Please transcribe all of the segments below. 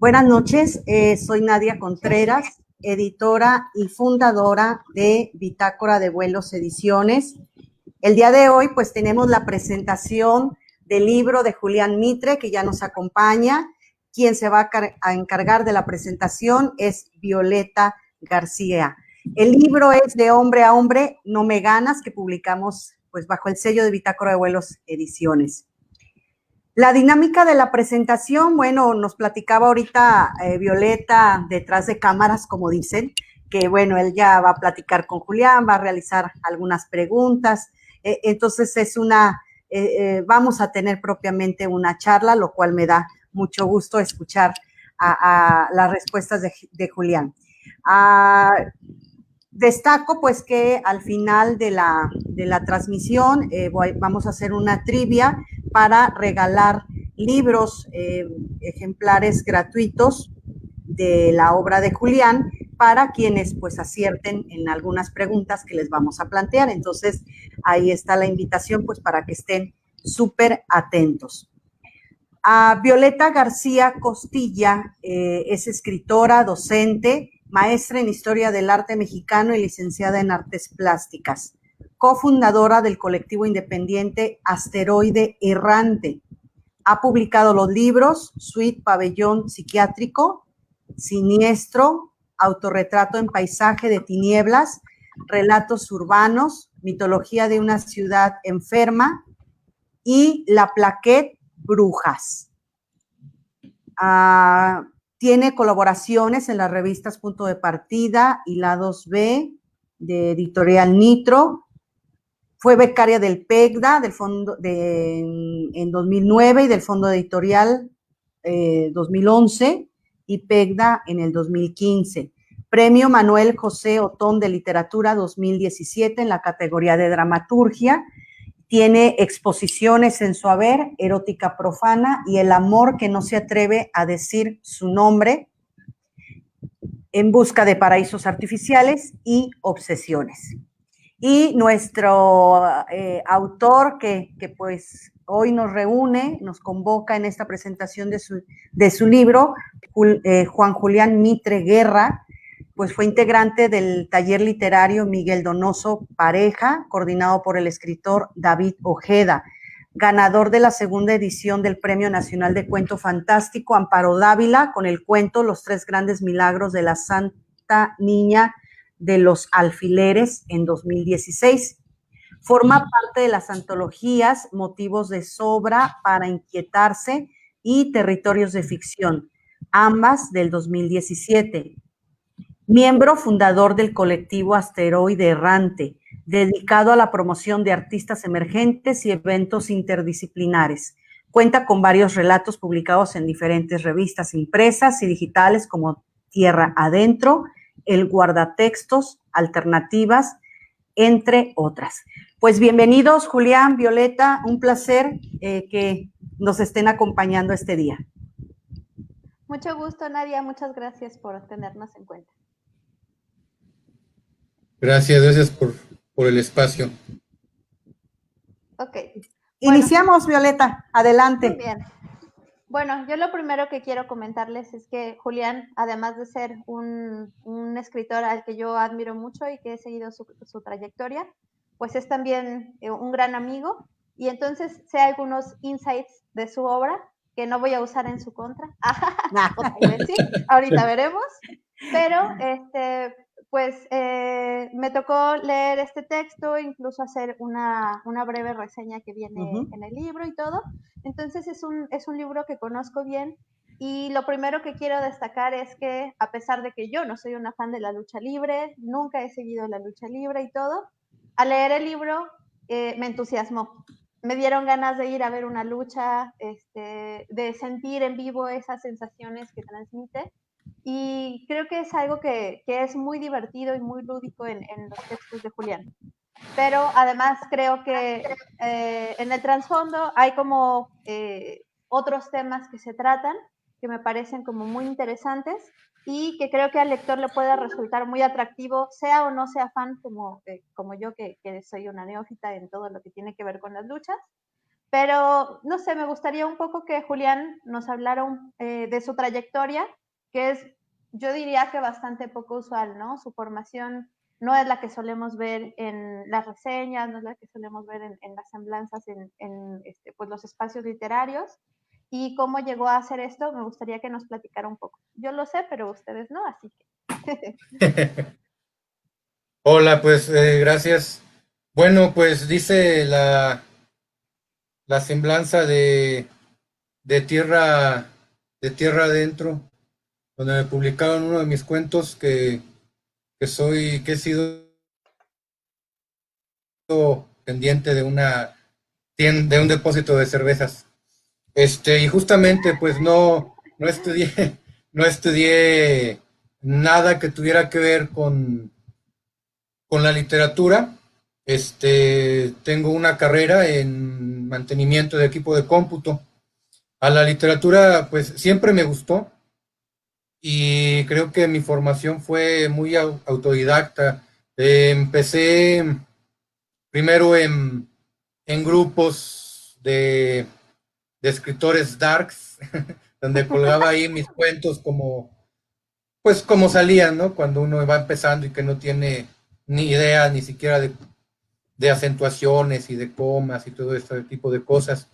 Buenas noches, soy Nadia Contreras, editora y fundadora de Bitácora de Vuelos Ediciones. El día de hoy pues tenemos la presentación del libro de Julián Mitre, que ya nos acompaña. Quien se va a encargar de la presentación es Violeta García. El libro es De Hombre a Hombre, No Me Ganas, que publicamos pues bajo el sello de Bitácora de Vuelos Ediciones. La dinámica de la presentación, bueno, nos platicaba ahorita Violeta detrás de cámaras, como dicen, que bueno, él ya va a platicar con Julián, va a realizar algunas preguntas, entonces vamos a tener propiamente una charla, lo cual me da mucho gusto escuchar a las respuestas de Julián. Destaco pues que al final de la transmisión vamos a hacer una trivia para regalar libros, ejemplares gratuitos de la obra de Julián para quienes pues acierten en algunas preguntas que les vamos a plantear. Entonces ahí está la invitación pues para que estén súper atentos. Violeta García Costilla es escritora, docente, maestra en Historia del Arte Mexicano y licenciada en Artes Plásticas, cofundadora del colectivo independiente Asteroide Errante. Ha publicado los libros Suite Pabellón Psiquiátrico, Siniestro, Autorretrato en Paisaje de Tinieblas, Relatos Urbanos, Mitología de una Ciudad Enferma y La Plaquette Brujas. Tiene colaboraciones en las revistas Punto de Partida y Lados B, de Editorial Nitro. Fue becaria del PECDA en 2009 y del Fondo Editorial 2011 y PECDA en el 2015. Premio Manuel José Otón de Literatura 2017 en la categoría de Dramaturgia. Tiene exposiciones en su haber, Erótica Profana y El amor que no se atreve a decir su nombre, En busca de paraísos artificiales y Obsesiones. Y nuestro autor que pues hoy nos reúne, nos convoca en esta presentación de su libro, Juan Julián Mitre Guerra, pues fue integrante del taller literario Miguel Donoso Pareja, coordinado por el escritor David Ojeda, ganador de la segunda edición del Premio Nacional de Cuento Fantástico Amparo Dávila con el cuento Los tres grandes milagros de la Santa Niña de los Alfileres en 2016. Forma parte de las antologías Motivos de Sobra para Inquietarse y Territorios de Ficción, ambas del 2017. Miembro fundador del colectivo Asteroide Errante, dedicado a la promoción de artistas emergentes y eventos interdisciplinares. Cuenta con varios relatos publicados en diferentes revistas impresas y digitales como Tierra Adentro, El Guardatextos, Alternativas, entre otras. Pues bienvenidos, Julián, Violeta, un placer que nos estén acompañando este día. Mucho gusto, Nadia, muchas gracias por tenernos en cuenta. Gracias por el espacio. Ok. Iniciamos, bueno, Violeta, adelante. Muy bien. Bueno, yo lo primero que quiero comentarles es que Julián, además de ser un escritor al que yo admiro mucho y que he seguido su trayectoria, pues es también un gran amigo, y entonces sé algunos insights de su obra que no voy a usar en su contra. Sí, ahorita veremos, pero pues me tocó leer este texto, incluso hacer una breve reseña que viene en el libro y todo. Entonces es un libro que conozco bien, y lo primero que quiero destacar es que, a pesar de que yo no soy una fan de la lucha libre, nunca he seguido la lucha libre y todo, al leer el libro me entusiasmó. Me dieron ganas de ir a ver una lucha, de sentir en vivo esas sensaciones que transmite. Y creo que es algo que es muy divertido y muy lúdico en los textos de Julián. Pero además creo que en el trasfondo hay como otros temas que se tratan que me parecen como muy interesantes y que creo que al lector le puede resultar muy atractivo, sea o no sea fan como yo, que soy una neófita en todo lo que tiene que ver con las luchas. Pero, no sé, me gustaría un poco que Julián nos hablara de su trayectoria, que es, yo diría que bastante poco usual, ¿no? Su formación no es la que solemos ver en las reseñas, no es la que solemos ver en las semblanzas, pues los espacios literarios. Y cómo llegó a hacer esto, me gustaría que nos platicara un poco. Yo lo sé, pero ustedes no, así que... Hola, pues gracias. Bueno, pues dice la semblanza de de tierra adentro, donde me publicaron uno de mis cuentos que he sido pendiente de de un depósito de cervezas. Y justamente pues no estudié, no estudié nada que tuviera que ver con la literatura. Tengo una carrera en mantenimiento de equipo de cómputo. A la literatura pues siempre me gustó y creo que mi formación fue muy autodidacta. Empecé primero en grupos de escritores darks, donde colgaba ahí mis cuentos pues como salían, ¿no? Cuando uno va empezando y que no tiene ni idea ni siquiera de acentuaciones y de comas y todo este tipo de cosas.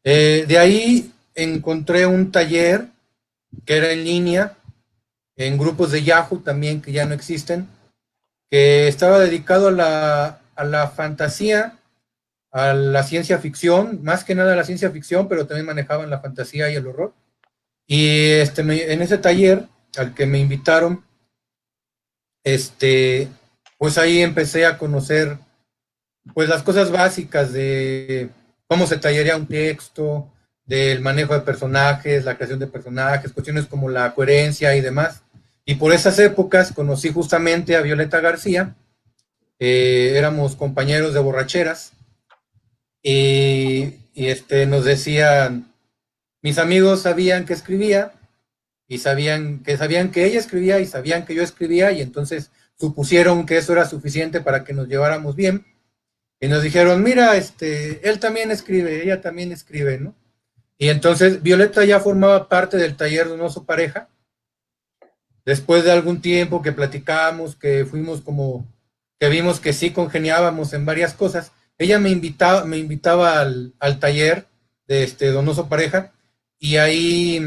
De ahí encontré un taller que era en línea, en grupos de Yahoo también que ya no existen, que estaba dedicado a a la fantasía, a la ciencia ficción, más que nada a la ciencia ficción, pero también manejaban la fantasía y el horror. Y en ese taller al que me invitaron, pues ahí empecé a conocer pues las cosas básicas de cómo se tallería un texto, del manejo de personajes, la creación de personajes, cuestiones como la coherencia y demás. Y por esas épocas conocí justamente a Violeta García, éramos compañeros de borracheras nos decían, mis amigos sabían que escribía y sabían que ella escribía y sabían que yo escribía y entonces supusieron que eso era suficiente para que nos lleváramos bien y nos dijeron, mira, él también escribe, ella también escribe, ¿no? Y entonces Violeta ya formaba parte del taller de un oso pareja. Después de algún tiempo que platicamos, que fuimos que vimos que sí congeniábamos en varias cosas, ella me invitaba al taller de Donoso Pareja y ahí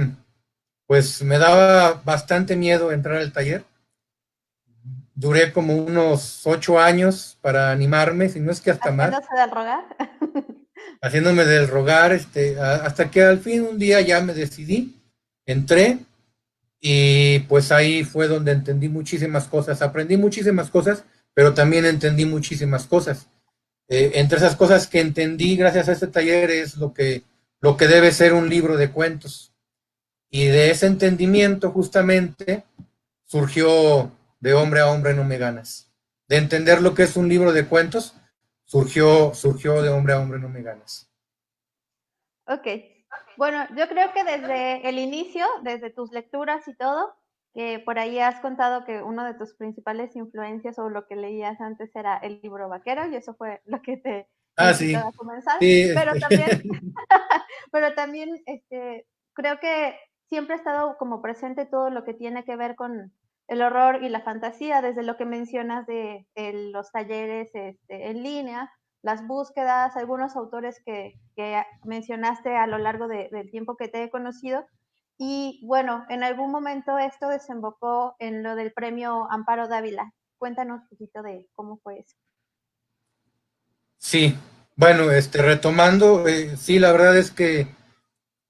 pues me daba bastante miedo entrar al taller. Duré como unos 8 años para animarme, si no es que hasta más, Haciéndose del rogar. haciéndome del rogar, hasta que al fin un día ya me decidí, entré y pues ahí fue donde entendí muchísimas cosas, aprendí muchísimas cosas, pero también entendí muchísimas cosas. Entre esas cosas que entendí gracias a este taller es lo que debe ser un libro de cuentos. Y de ese entendimiento justamente surgió De hombre a hombre no me ganas. De entender lo que es un libro de cuentos, surgió De hombre a hombre no me ganas. Ok. Bueno, yo creo que desde el inicio, desde tus lecturas y todo, que por ahí has contado que uno de tus principales influencias o lo que leías antes era el libro vaquero y eso fue lo que te Ah, incitó sí. a comenzar, Sí, pero también, pero también creo que siempre ha estado como presente todo lo que tiene que ver con el horror y la fantasía, desde lo que mencionas de los talleres en línea, las búsquedas, algunos autores que mencionaste a lo largo del tiempo que te he conocido. Y bueno, en algún momento esto desembocó en lo del premio Amparo Dávila. Cuéntanos un poquito de cómo fue eso. sí. Bueno, retomando, sí, la verdad es que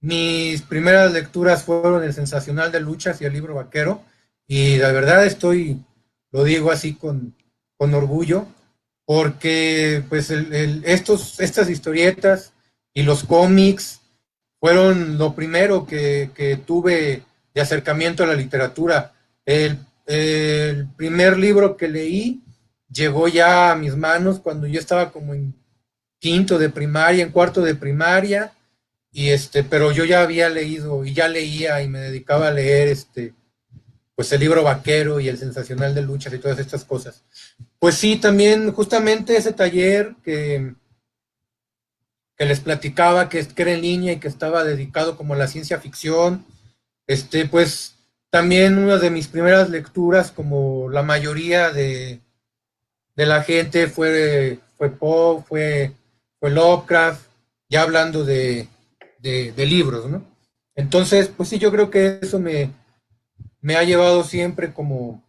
mis primeras lecturas fueron El Sensacional de Luchas y el libro vaquero, y la verdad lo digo así con orgullo, porque pues estas historietas y los cómics fueron lo primero que tuve de acercamiento a la literatura. El primer libro que leí llegó ya a mis manos cuando yo estaba como en quinto de primaria, en cuarto de primaria, pero yo ya había leído y ya leía y me dedicaba a leer pues el libro vaquero y el sensacional de luchas y todas estas cosas. Pues sí, también justamente ese taller que les platicaba que era en línea y que estaba dedicado como a la ciencia ficción. Pues también una de mis primeras lecturas, como la mayoría de la gente, fue Poe, fue Lovecraft, ya hablando de libros, ¿no? Entonces, pues sí, yo creo que eso me ha llevado siempre como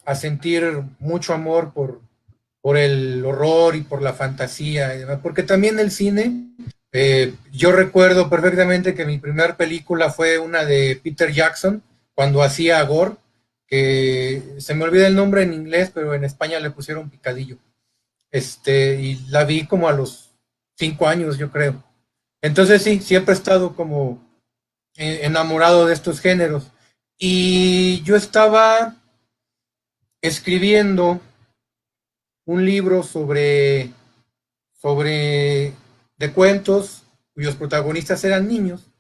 a sentir mucho amor por el horror y por la fantasía, y demás, porque también el cine, yo recuerdo perfectamente que mi primera película fue una de Peter Jackson, cuando hacía Gore, que se me olvida el nombre en inglés, pero en España le pusieron Picadillo. Y la vi como a los 5 años, yo creo. Entonces sí, siempre he estado como enamorado de estos géneros. Y yo estaba escribiendo un libro sobre de cuentos cuyos protagonistas eran niños,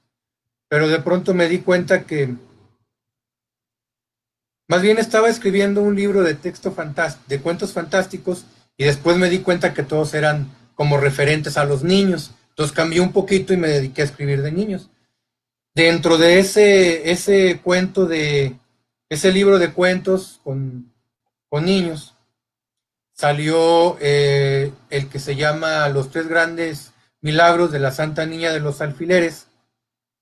pero de pronto me di cuenta que más bien estaba escribiendo un libro de de cuentos fantásticos, y después me di cuenta que todos eran como referentes a los niños. Entonces cambié un poquito y me dediqué a escribir de niños. Dentro de ese libro de cuentos con niños, salió el que se llama Los tres grandes milagros de la Santa Niña de los Alfileres,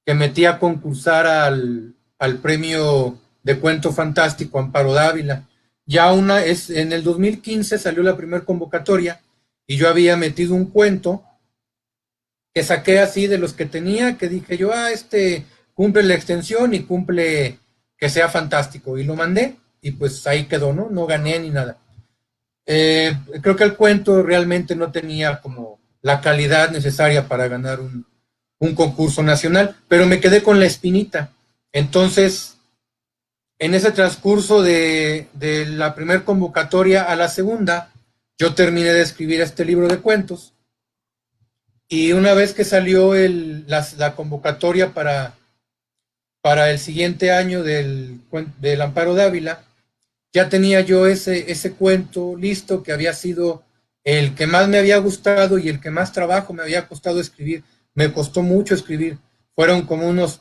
que metí a concursar al premio de cuento fantástico Amparo Dávila. En el 2015 salió la primera convocatoria, y yo había metido un cuento que saqué así de los que tenía, que dije yo, cumple la extensión y cumple que sea fantástico, y lo mandé, y pues ahí quedó, ¿no? No gané ni nada. Creo que el cuento realmente no tenía como la calidad necesaria para ganar un concurso nacional, pero me quedé con la espinita. Entonces, en ese transcurso de la primera convocatoria a la segunda, yo terminé de escribir este libro de cuentos, y una vez que salió la convocatoria para el siguiente año del Amparo Dávila, ya tenía yo ese cuento listo, que había sido el que más me había gustado y el que más trabajo me había costado escribir. Me costó mucho escribir. Fueron como unos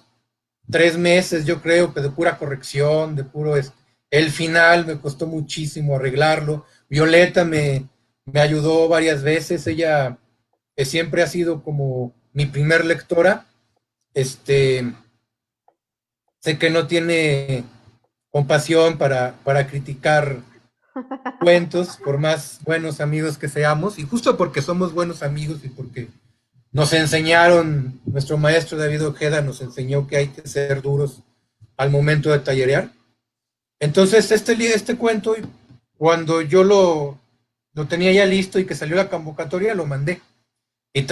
3 meses, yo creo, que de pura corrección, de puro... El final me costó muchísimo arreglarlo. Violeta me ayudó varias veces. Ella siempre ha sido como mi primer lectora. Sé que no tiene compasión para criticar cuentos, por más buenos amigos que seamos, y justo porque somos buenos amigos y porque nos enseñaron, nuestro maestro David Ojeda nos enseñó que hay que ser duros al momento de tallerear. Entonces, este cuento, cuando yo lo tenía ya listo y que salió la convocatoria, lo mandé. Y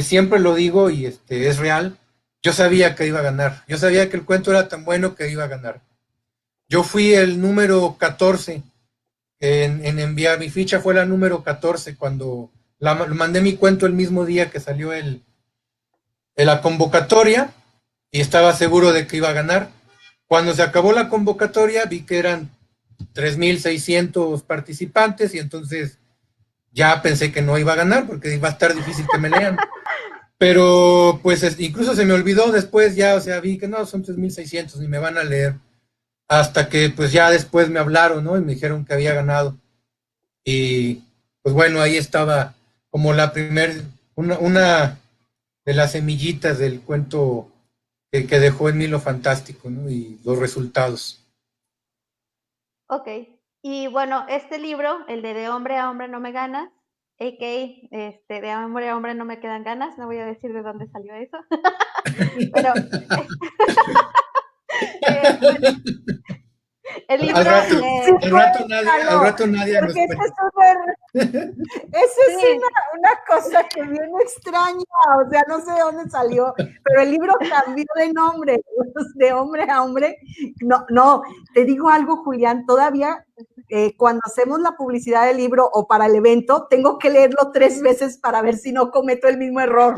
siempre lo digo, y es real, yo sabía que iba a ganar. Yo sabía que el cuento era tan bueno que iba a ganar. Yo fui el número 14 en enviar. Mi ficha fue la número 14 cuando mandé mi cuento el mismo día que salió la convocatoria, y estaba seguro de que iba a ganar. Cuando se acabó la convocatoria, vi que eran 3,600 participantes, y entonces ya pensé que no iba a ganar porque iba a estar difícil que me lean. Pero pues incluso se me olvidó después ya, o sea, vi que no, son 3,600, ni me van a leer. Hasta que pues ya después me hablaron, ¿no? Y me dijeron que había ganado. Y pues bueno, ahí estaba como una de las semillitas del cuento que dejó en mí lo fantástico, ¿no? Y los resultados. Ok, y bueno, este libro, el de hombre a hombre no me ganas, a.k.a. De hombre a hombre no me quedan ganas, no voy a decir de dónde salió eso, pero bueno, el libro... Al rato nadie nos porque esa es Sí. una cosa que viene extraña, o sea, no sé de dónde salió, pero el libro cambió de nombre, de hombre a hombre. No, te digo algo, Julián, todavía cuando hacemos la publicidad del libro o para el evento, tengo que leerlo 3 veces para ver si no cometo el mismo error.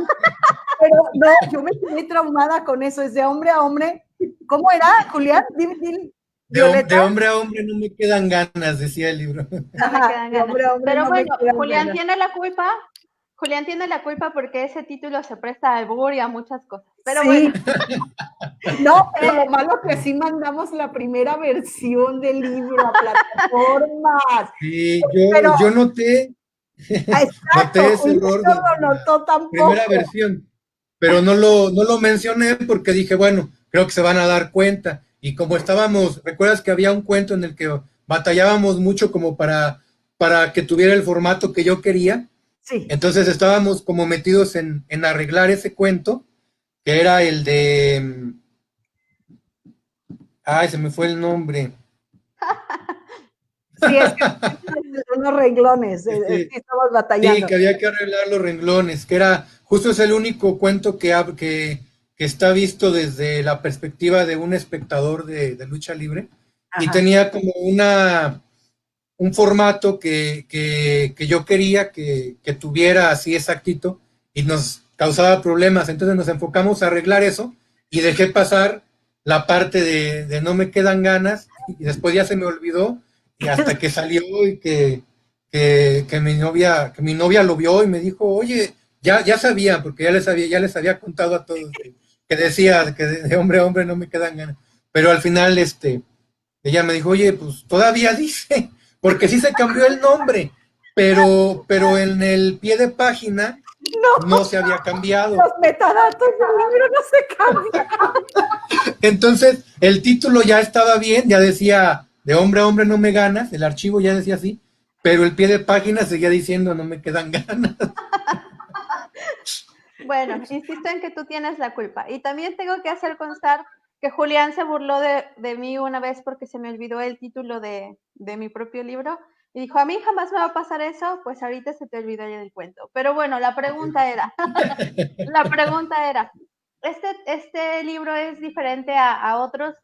Pero no, yo me quedé traumada con eso, es de hombre a hombre. ¿Cómo era, Julián? Dime. De hombre a hombre no me quedan ganas, decía el libro. No me quedan ganas. Pero bueno, Julián tiene la culpa Julián tiene la culpa porque ese título se presta a albur y a muchas cosas. Pero Sí. bueno. No, pero lo malo que sí mandamos la primera versión del libro a plataformas. Sí, Pero, yo noté, noté exacto, ese Julián error no de lo la notó primera tampoco. versión, pero no lo mencioné porque dije, bueno, creo que se van a dar cuenta. Y como estábamos, ¿recuerdas que había un cuento en el que batallábamos mucho como para que tuviera el formato que yo quería? Sí. Entonces estábamos como metidos en arreglar ese cuento, que era el de... Ay, se me fue el nombre. Sí, es que unos renglones, sí Este, estamos sí, batallando. que había que arreglar los renglones, que era, justo es el único cuento que está visto desde la perspectiva de un espectador de lucha libre, y Ajá. tenía como un formato que yo quería que tuviera así exactito, y nos causaba problemas, entonces nos enfocamos a arreglar eso, y dejé pasar la parte de no me quedan ganas, y después ya se me olvidó, y hasta que salió y que mi novia lo vio y me dijo, oye, ya sabía, porque ya les había contado a todos que decía que de hombre a hombre no me quedan ganas. Pero al final, ella me dijo, oye, pues todavía dice, porque sí se cambió el nombre, pero en el pie de página No, no se había cambiado. los metadatos del libro no se cambian. Entonces, el título ya estaba bien, ya decía, de hombre a hombre no me ganas, el archivo ya decía así, pero el pie de página seguía diciendo, no me quedan ganas. Bueno, insisto en que tú tienes la culpa. Y también tengo que hacer constar que Julián se burló de mí una vez porque se me olvidó el título de mi propio libro. Y dijo, a mí jamás me va a pasar eso, pues ahorita se te olvidó ya del cuento. Pero bueno, la pregunta era, la pregunta era, este libro es diferente a otros,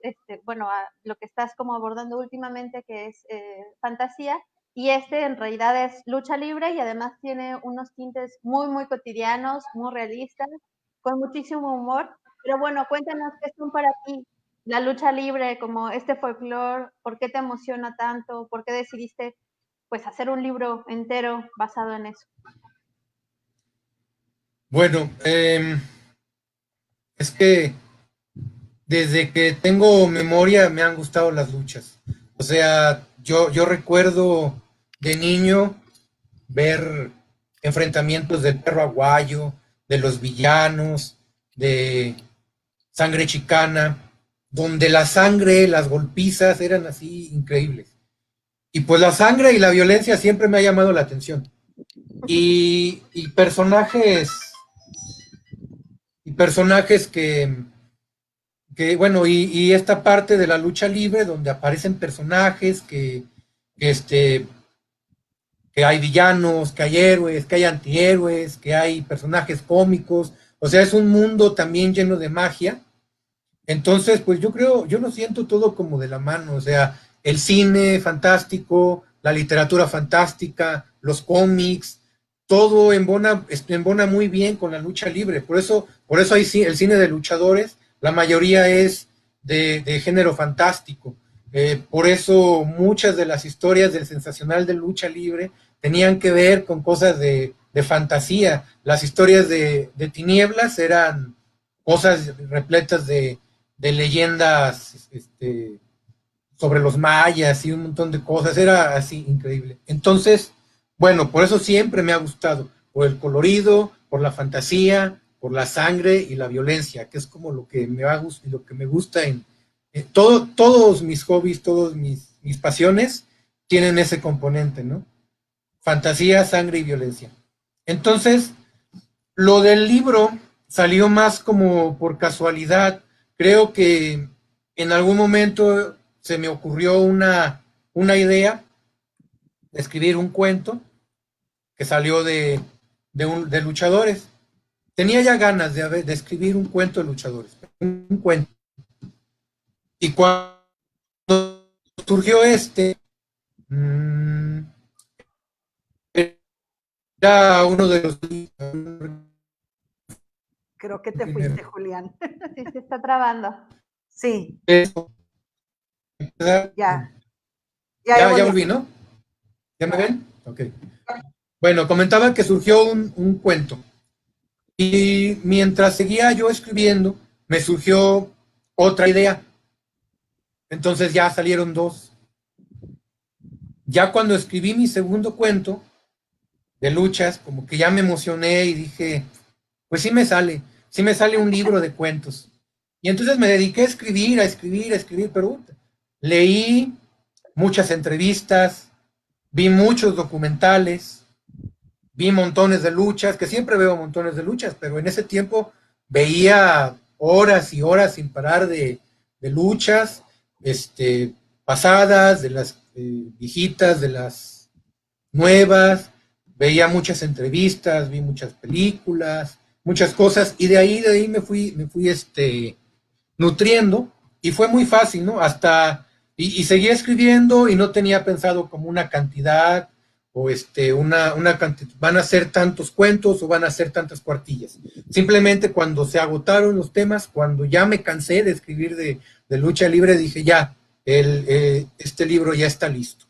bueno, a lo que estás como abordando últimamente, que es fantasía, y este en realidad es lucha libre y además tiene unos tintes muy, muy cotidianos, muy realistas, con muchísimo humor. Pero bueno, cuéntanos qué son para ti la lucha libre, como este folclore, por qué te emociona tanto, por qué decidiste pues hacer un libro entero basado en eso. Bueno, es que desde que tengo memoria me han gustado las luchas. O sea, yo recuerdo de niño ver enfrentamientos del perro aguayo, de los villanos, de sangre chicana, donde la sangre, las golpizas eran así increíbles. Y pues la sangre y la violencia siempre me ha llamado la atención. Y personajes bueno, y esta parte de la lucha libre donde aparecen personajes que, este, que hay villanos, que hay héroes, que hay antihéroes, que hay personajes cómicos, o sea, es un mundo también lleno de magia. Entonces, pues yo lo siento todo como de la mano, o sea, el cine fantástico, la literatura fantástica, los cómics, todo embona muy bien con la lucha libre. Por eso hay el cine de luchadores, la mayoría es de género fantástico. Por eso muchas de las historias del sensacional de lucha libre tenían que ver con cosas de fantasía. Las historias de tinieblas eran cosas repletas de leyendas sobre los mayas y un montón de cosas, era así increíble. Entonces, bueno, por eso siempre me ha gustado, por el colorido, por la fantasía, por la sangre y la violencia, que es como lo que lo que me gusta en todos mis hobbies, todos mis pasiones tienen ese componente, ¿no? Fantasía, sangre y violencia. Entonces, lo del libro salió más como por casualidad. Creo que en algún momento se me ocurrió una idea de escribir un cuento que salió de luchadores. Tenía ya ganas de escribir un cuento de luchadores, un cuento. Y cuando surgió mmm, era uno de los Creo que te primero. fuiste, Julián. Sí, se está trabando. Sí, Eso, ya, ya volviste. volví, ¿no? ¿Ya me ven? Ok. Bueno, comentaba que surgió un cuento. Y mientras seguía yo escribiendo, me surgió otra idea. Entonces ya salieron dos. Ya cuando escribí mi segundo cuento de luchas, como que ya me emocioné y dije, pues sí me sale un libro de cuentos. Y entonces me dediqué a escribir, a escribir, a escribir, pero leí muchas entrevistas, vi muchos documentales, vi montones de luchas, que siempre veo montones de luchas, pero en ese tiempo veía horas y horas sin parar de luchas, pasadas, de las viejitas, de las nuevas, veía muchas entrevistas, vi muchas películas, muchas cosas, y de ahí me fui nutriendo, y fue muy fácil, ¿no? Y seguía escribiendo y no tenía pensado como una cantidad, o una cantidad, van a ser tantos cuentos o van a ser tantas cuartillas. Simplemente cuando se agotaron los temas, cuando ya me cansé de escribir de lucha libre, dije ya, este libro ya está listo.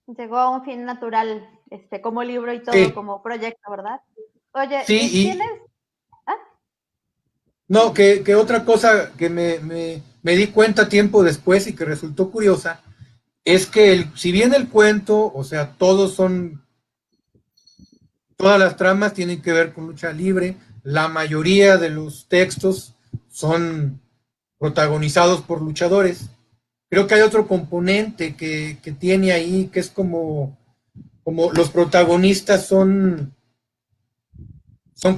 Llegó a un fin natural, como libro y todo, Sí, como proyecto, ¿verdad? Oye, sí, ¿tienes? ¿Ah? no, que otra cosa que me di cuenta tiempo después y que resultó curiosa, es que si bien el cuento, o sea, todas las tramas tienen que ver con lucha libre, la mayoría de los textos son protagonizados por luchadores. Creo que hay otro componente que tiene ahí, que es como los protagonistas son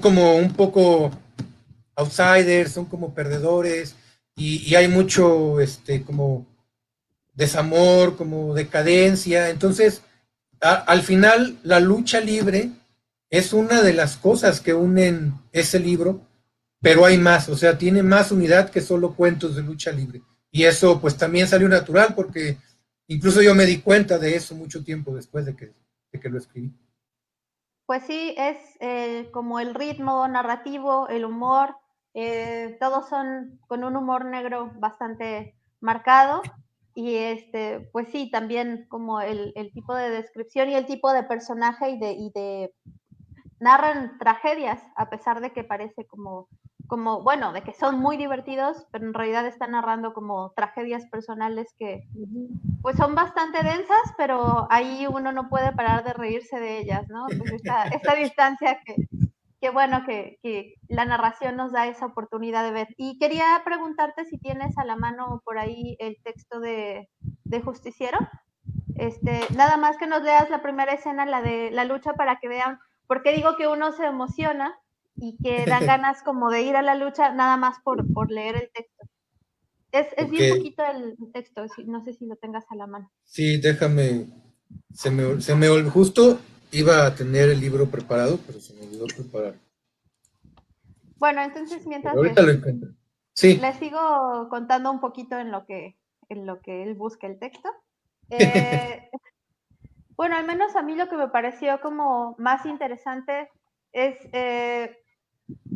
como un poco outsiders, son como perdedores, y hay mucho como desamor, como decadencia. Entonces, al final, la lucha libre es una de las cosas que unen ese libro, pero hay más, o sea, tiene más unidad que solo cuentos de lucha libre. Y eso pues también salió natural porque incluso yo me di cuenta de eso mucho tiempo después de que lo escribí. Pues sí, es como el ritmo narrativo, el humor, todos son con un humor negro bastante marcado y pues sí, también como el tipo de descripción y el tipo de personaje y de narran tragedias, a pesar de que parece bueno, de que son muy divertidos, pero en realidad están narrando como tragedias personales que pues son bastante densas, pero ahí uno no puede parar de reírse de ellas, ¿no? Pues esta distancia que bueno, que la narración nos da esa oportunidad de ver. Y quería preguntarte si tienes a la mano por ahí el texto de Justiciero. Nada más que nos leas la primera escena, la de la lucha, para que vean por qué digo que uno se emociona y que dan ganas como de ir a la lucha nada más por leer el texto. Es Ok, bien poquito el texto, no sé si lo tengas a la mano. sí, déjame, se me olvidó, justo iba a tener el libro preparado, pero se me olvidó preparar. Bueno, entonces mientras Pero ahorita lo encuentro. Sí, les sigo contando un poquito en lo que él busca el texto. Eh, bueno, al menos a mí lo que me pareció como más interesante es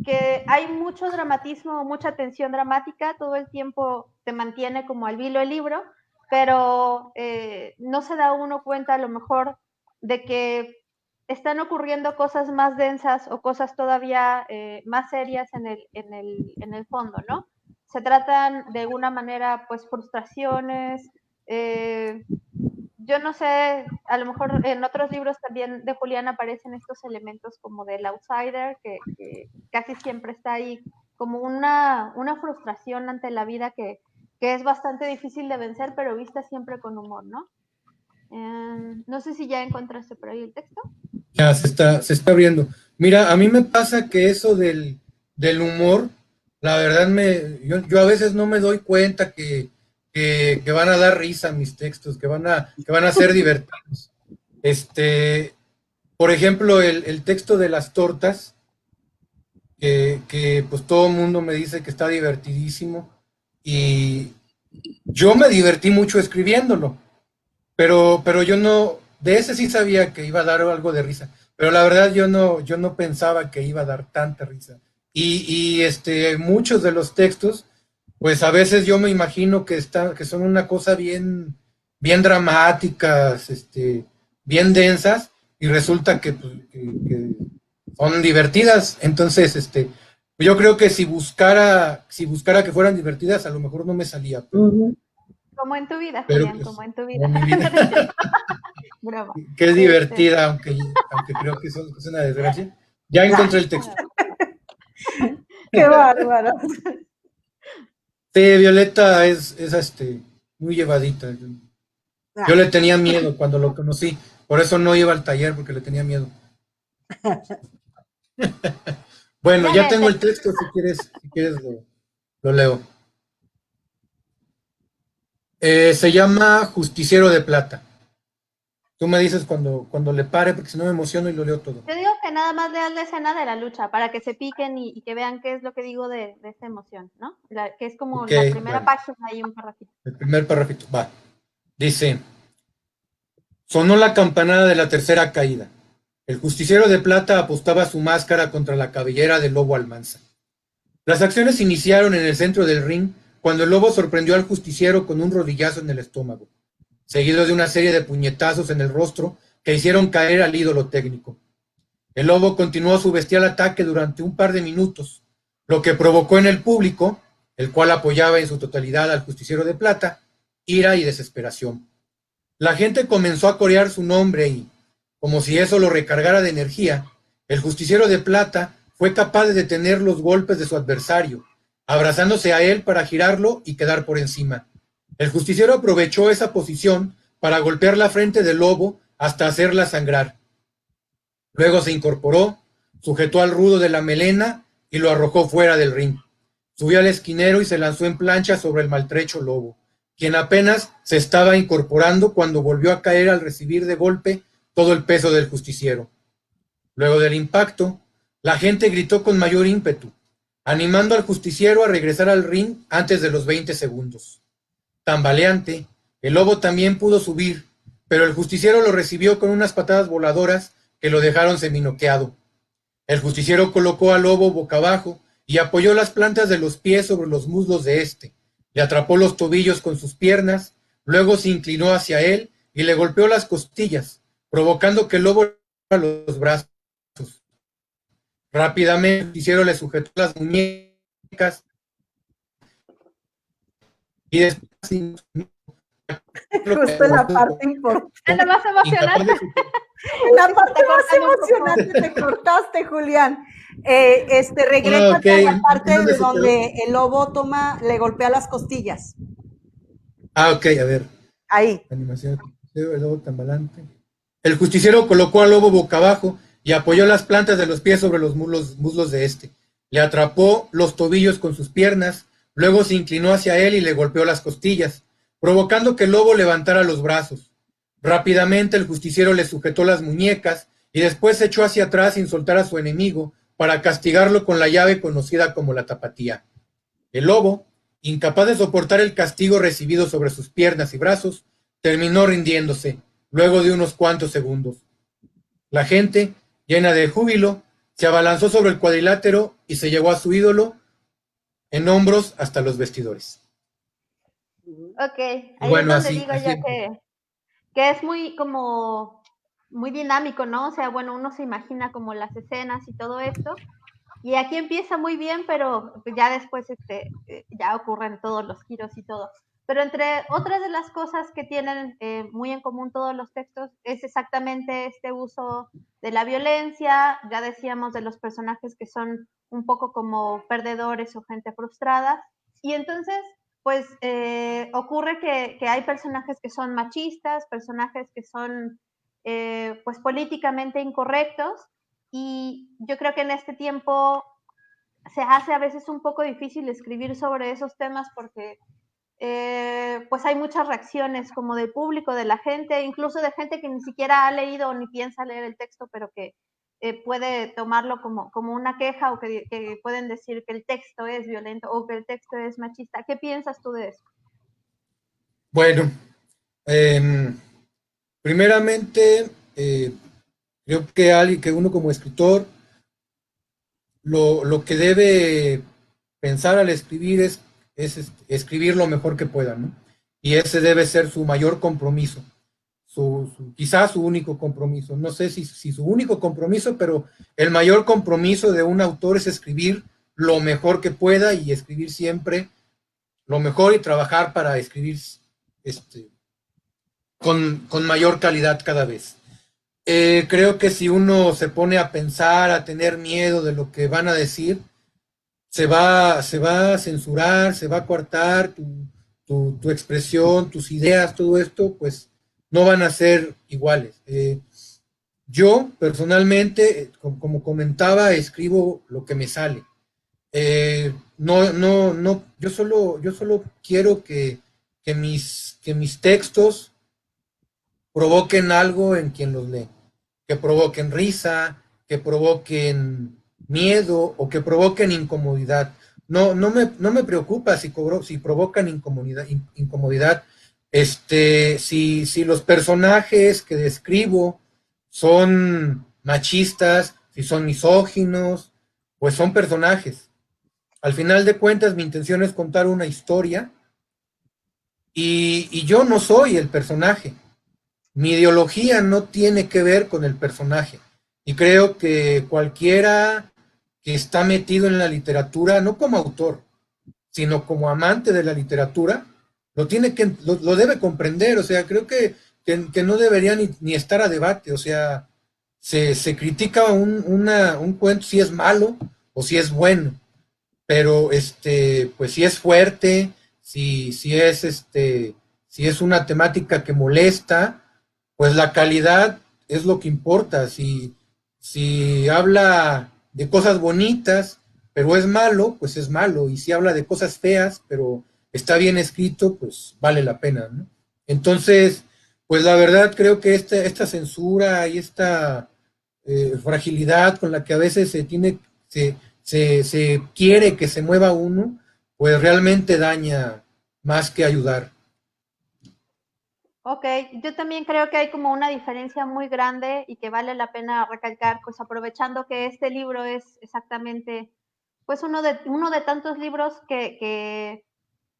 que hay mucho dramatismo, mucha tensión dramática, todo el tiempo te mantiene como al vilo el libro, pero no se da uno cuenta a lo mejor de que están ocurriendo cosas más densas o cosas todavía más serias en el fondo, ¿no? Se tratan de alguna manera, pues, frustraciones, yo no sé, a lo mejor en otros libros también de Julián aparecen estos elementos como del outsider, que casi siempre está ahí como una frustración ante la vida que es bastante difícil de vencer, pero vista siempre con humor, ¿no? No sé si ya encontraste por ahí el texto. ya se está abriendo. Mira, a mí me pasa que eso del humor, la verdad yo a veces no me doy cuenta que van a dar risa mis textos, que van a ser divertidos. Este, por ejemplo, el texto de las tortas, que pues todo el mundo me dice que está divertidísimo, y yo me divertí mucho escribiéndolo. Pero yo no, de ese sí sabía que iba a dar algo de risa, pero la verdad yo no pensaba que iba a dar tanta risa. Muchos de los textos, pues a veces yo me imagino que son una cosa bien dramáticas, bien densas, y resulta que son divertidas. Entonces, yo creo que si buscara que fueran divertidas, a lo mejor no me salía. Como en tu vida, pero Julián, pues, como en tu vida. como mi vida, Broma. que es divertida, aunque creo que es una desgracia. Ya encontré el texto. Qué bárbaro. Sí, Violeta es muy llevadita. Yo le tenía miedo cuando lo conocí, por eso no iba al taller, porque le tenía miedo. Bueno, ya tengo el texto, si quieres lo leo. Se llama Justiciero de Plata. Tú me dices cuando le pare, porque si no me emociono y lo leo todo. Te digo que nada más leas la escena de la lucha para que se piquen y que vean qué es lo que digo de esta emoción, ¿no? Que es como Ok, la primera bueno, página y un parrafito. el primer parrafito, va. Dice, sonó la campanada de la tercera caída. El justiciero de plata apostaba su máscara contra la cabellera del lobo Almanza. Las acciones iniciaron en el centro del ring cuando el lobo sorprendió al justiciero con un rodillazo en el estómago, seguido de una serie de puñetazos en el rostro que hicieron caer al ídolo técnico. El lobo continuó su bestial ataque durante un par de minutos, lo que provocó en el público, el cual apoyaba en su totalidad al justiciero de plata, ira y desesperación. La gente comenzó a corear su nombre y, como si eso lo recargara de energía, el justiciero de plata fue capaz de detener los golpes de su adversario, abrazándose a él para girarlo y quedar por encima. El justiciero aprovechó esa posición para golpear la frente del lobo hasta hacerla sangrar. Luego se incorporó, sujetó al rudo de la melena y lo arrojó fuera del ring. Subió al esquinero y se lanzó en plancha sobre el maltrecho lobo, quien apenas se estaba incorporando cuando volvió a caer al recibir de golpe todo el peso del justiciero. Luego del impacto, la gente gritó con mayor ímpetu, animando al justiciero a regresar al ring antes de los 20 segundos. Tambaleante, el lobo también pudo subir, pero el justiciero lo recibió con unas patadas voladoras que lo dejaron seminoqueado. El justiciero colocó al lobo boca abajo y apoyó las plantas de los pies sobre los muslos de éste. Le atrapó los tobillos con sus piernas, luego se inclinó hacia él y le golpeó las costillas, provocando que el lobo le los brazos. Rápidamente el justiciero le sujetó las muñecas y después Justo en la parte importante. Es lo más emocionante. En la parte más emocionante te cortaste, Julián. Regrésate a la parte de donde el lobo le golpea las costillas. Ok, a ver. Ahí. Animación, el lobo tambalante. El justiciero colocó al lobo boca abajo y apoyó las plantas de los pies sobre los muslos de éste. Le atrapó los tobillos con sus piernas, luego se inclinó hacia él y le golpeó las costillas, provocando que el lobo levantara los brazos. Rápidamente el justiciero le sujetó las muñecas y después se echó hacia atrás sin soltar a su enemigo para castigarlo con la llave conocida como la tapatía. El lobo, incapaz de soportar el castigo recibido sobre sus piernas y brazos, terminó rindiéndose, luego de unos cuantos segundos. La gente, llena de júbilo, se abalanzó sobre el cuadrilátero y se llevó a su ídolo en hombros hasta los vestidores. Ok, ahí bueno, es donde digo yo que es muy dinámico, ¿no? O sea, bueno, uno se imagina como las escenas y todo esto, y aquí empieza muy bien, pero ya después ya ocurren todos los giros y todo. Pero entre otras de las cosas que tienen muy en común todos los textos es exactamente este uso de la violencia, ya decíamos de los personajes que son un poco como perdedores o gente frustrada, y entonces pues ocurre que hay personajes que son machistas, personajes que son pues políticamente incorrectos, y yo creo que en este tiempo se hace a veces un poco difícil escribir sobre esos temas porque pues hay muchas reacciones como del público, de la gente, incluso de gente que ni siquiera ha leído ni piensa leer el texto, pero que puede tomarlo como una queja o que pueden decir que el texto es violento o que el texto es machista. ¿Qué piensas tú de eso? Bueno, primeramente, creo que uno como escritor lo que debe pensar al escribir es escribir lo mejor que pueda, ¿no? Y ese debe ser su mayor compromiso, quizás su único compromiso. No sé si su único compromiso, pero el mayor compromiso de un autor es escribir lo mejor que pueda y escribir siempre lo mejor y trabajar para escribir con mayor calidad cada vez. Creo que si uno se pone a pensar, a tener miedo de lo que van a decir, se va a censurar, se va a coartar tu expresión, tus ideas, todo esto, pues no van a ser iguales. Yo personalmente, como comentaba, escribo lo que me sale. No, yo solo quiero que mis textos provoquen algo en quien los lee, que provoquen risa, que provoquen miedo o que provoquen incomodidad. No me preocupa si provocan incomodidad. Si los personajes que describo son machistas, si son misóginos, pues son personajes. Al final de cuentas, mi intención es contar una historia y yo no soy el personaje. Mi ideología no tiene que ver con el personaje. Y creo que cualquiera que está metido en la literatura, no como autor, sino como amante de la literatura, lo debe comprender. O sea, creo que no debería ni estar a debate. O sea, se critica un cuento si es malo o si es bueno. Pero pues si es fuerte, si es una temática que molesta, pues la calidad es lo que importa. Si habla de cosas bonitas, pero es malo, pues es malo. Y si habla de cosas feas, pero está bien escrito, pues vale la pena, ¿no? Entonces, pues la verdad creo que esta censura y esta fragilidad con la que a veces se quiere que se mueva uno, pues realmente daña más que ayudar. Ok, yo también creo que hay como una diferencia muy grande y que vale la pena recalcar, pues aprovechando que este libro es exactamente, pues uno de tantos libros que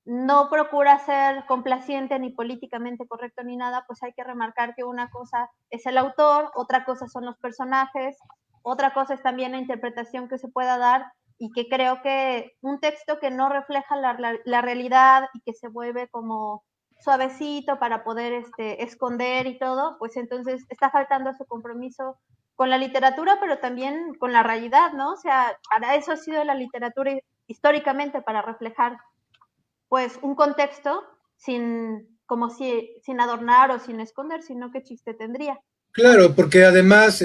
no procura ser complaciente ni políticamente correcto ni nada, pues hay que remarcar que una cosa es el autor, otra cosa son los personajes, otra cosa es también la interpretación que se pueda dar y que creo que un texto que no refleja la realidad y que se vuelve como suavecito para poder esconder y todo, pues entonces está faltando su compromiso con la literatura, pero también con la realidad, ¿no? O sea, para eso ha sido la literatura históricamente, para reflejar pues un contexto sin adornar o sin esconder, sino qué chiste tendría. Claro, porque además,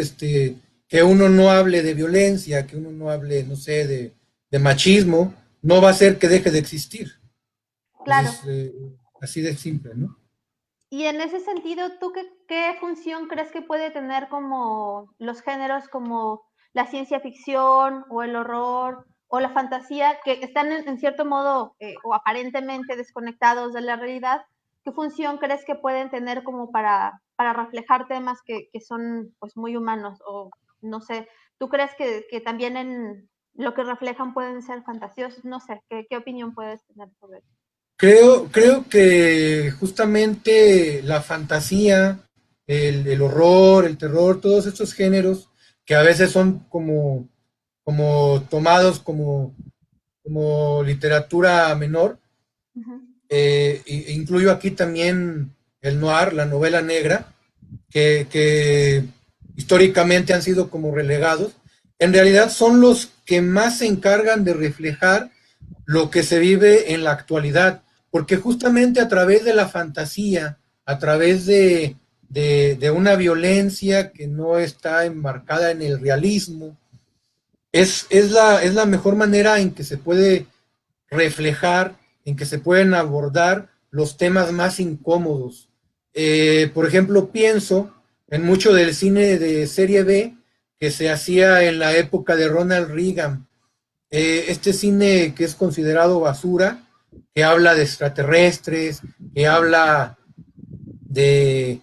que uno no hable de violencia, que uno no hable, no sé, de machismo, no va a hacer que deje de existir. Claro. Es así de simple, ¿no? Y en ese sentido, ¿tú qué función crees que puede tener como los géneros como la ciencia ficción o el horror o la fantasía, que están en cierto modo o aparentemente desconectados de la realidad? ¿Qué función crees que pueden tener como para reflejar temas que son pues muy humanos? O no sé, ¿tú crees que también en lo que reflejan pueden ser fantasiosos? No sé, ¿qué opinión puedes tener sobre eso? Creo que justamente la fantasía, el horror, el terror, todos estos géneros que a veces son como tomados como literatura menor, Uh -huh. incluyo aquí también el noir, la novela negra, que históricamente han sido como relegados, en realidad son los que más se encargan de reflejar lo que se vive en la actualidad, porque justamente a través de la fantasía, a través de una violencia que no está enmarcada en el realismo, es la mejor manera en que se puede reflejar, en que se pueden abordar los temas más incómodos. Por ejemplo, pienso en mucho del cine de serie B que se hacía en la época de Ronald Reagan. Este cine que es considerado basura, que habla de extraterrestres, que habla de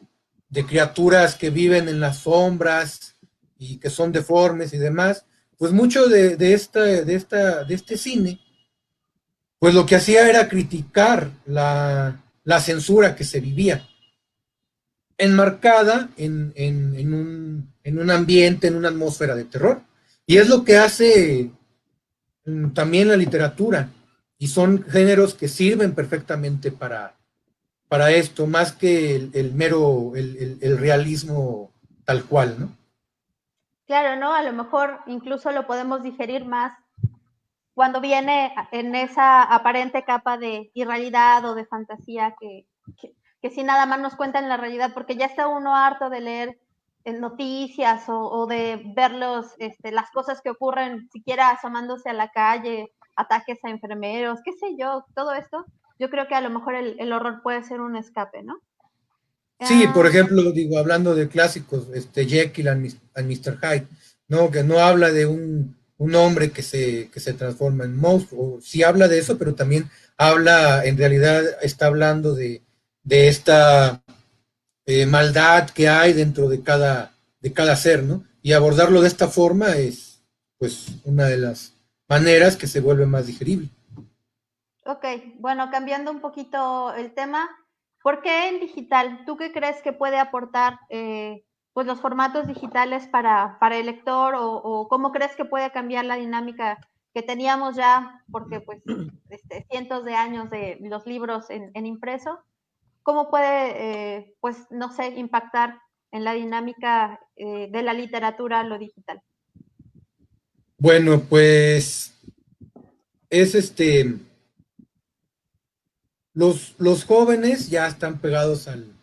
criaturas que viven en las sombras y que son deformes y demás, pues mucho de este cine, pues lo que hacía era criticar la censura que se vivía. enmarcada en un ambiente, en una atmósfera de terror. Y es lo que hace también la literatura. Y son géneros que sirven perfectamente para esto, más que el mero, el realismo tal cual, ¿no? Claro, ¿no? A lo mejor incluso lo podemos digerir más cuando viene en esa aparente capa de irrealidad o de fantasía que si nada más nos cuentan la realidad, porque ya está uno harto de leer noticias o de ver las cosas que ocurren, siquiera asomándose a la calle, ataques a enfermeros, qué sé yo, todo esto. Yo creo que a lo mejor el horror puede ser un escape, ¿no? Sí, por Ah, ejemplo, digo, hablando de clásicos, Jekyll and Mr. Hyde, ¿no? Que no habla de un hombre que se transforma en monstruo, sí habla de eso, pero también habla, en realidad está hablando de esta maldad que hay dentro de cada ser, ¿no? Y abordarlo de esta forma es, pues, una de las maneras que se vuelve más digerible. ok, bueno, cambiando un poquito el tema, ¿por qué en digital? ¿Tú qué crees que puede aportar pues los formatos digitales para el lector o cómo crees que puede cambiar la dinámica que teníamos ya, porque pues cientos de años de los libros en impreso? ¿Cómo puede, pues, no sé, impactar en la dinámica de la literatura lo digital? Bueno, pues es los jóvenes ya están pegados al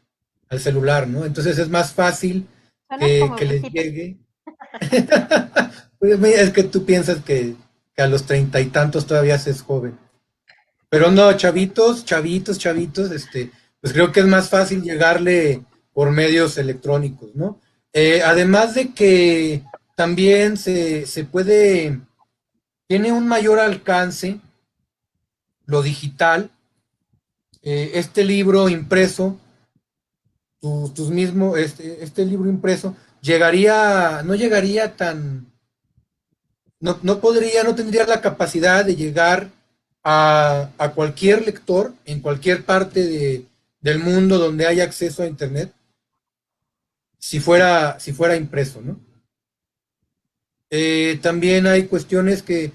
celular, ¿no? Entonces es más fácil Suenas como que les viejito. llegue. Pues, es que tú piensas que a los 30 y tantos todavía se es joven. Pero no, chavitos, pues creo que es más fácil llegarle por medios electrónicos, ¿no? Además de que también se puede, tiene un mayor alcance lo digital, este libro impreso, tus mismos, este libro impreso, no llegaría no tendría la capacidad de llegar a cualquier lector en cualquier parte del mundo donde haya acceso a Internet si fuera impreso, ¿no? También hay cuestiones que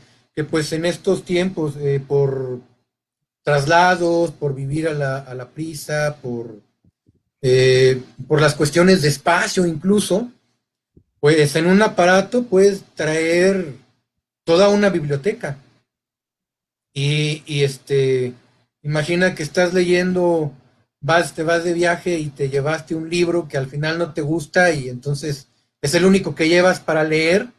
pues en estos tiempos, por traslados, por vivir a la prisa, por las cuestiones de espacio incluso, pues en un aparato puedes traer toda una biblioteca. Imagina que estás leyendo, te vas de viaje y te llevaste un libro que al final no te gusta y entonces es el único que llevas para leer.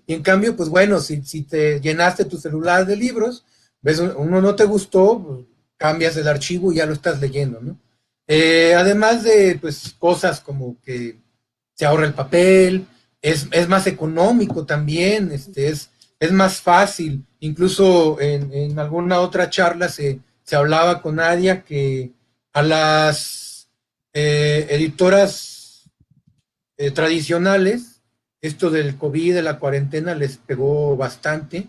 Y en cambio, pues bueno, si te llenaste tu celular de libros, ves uno no te gustó, pues, cambias el archivo y ya lo estás leyendo, ¿no? Además de pues cosas como que se ahorra el papel, es más económico también, es más fácil. Incluso en alguna otra charla se hablaba con Nadia que a las editoras tradicionales, esto del COVID, de la cuarentena, les pegó bastante.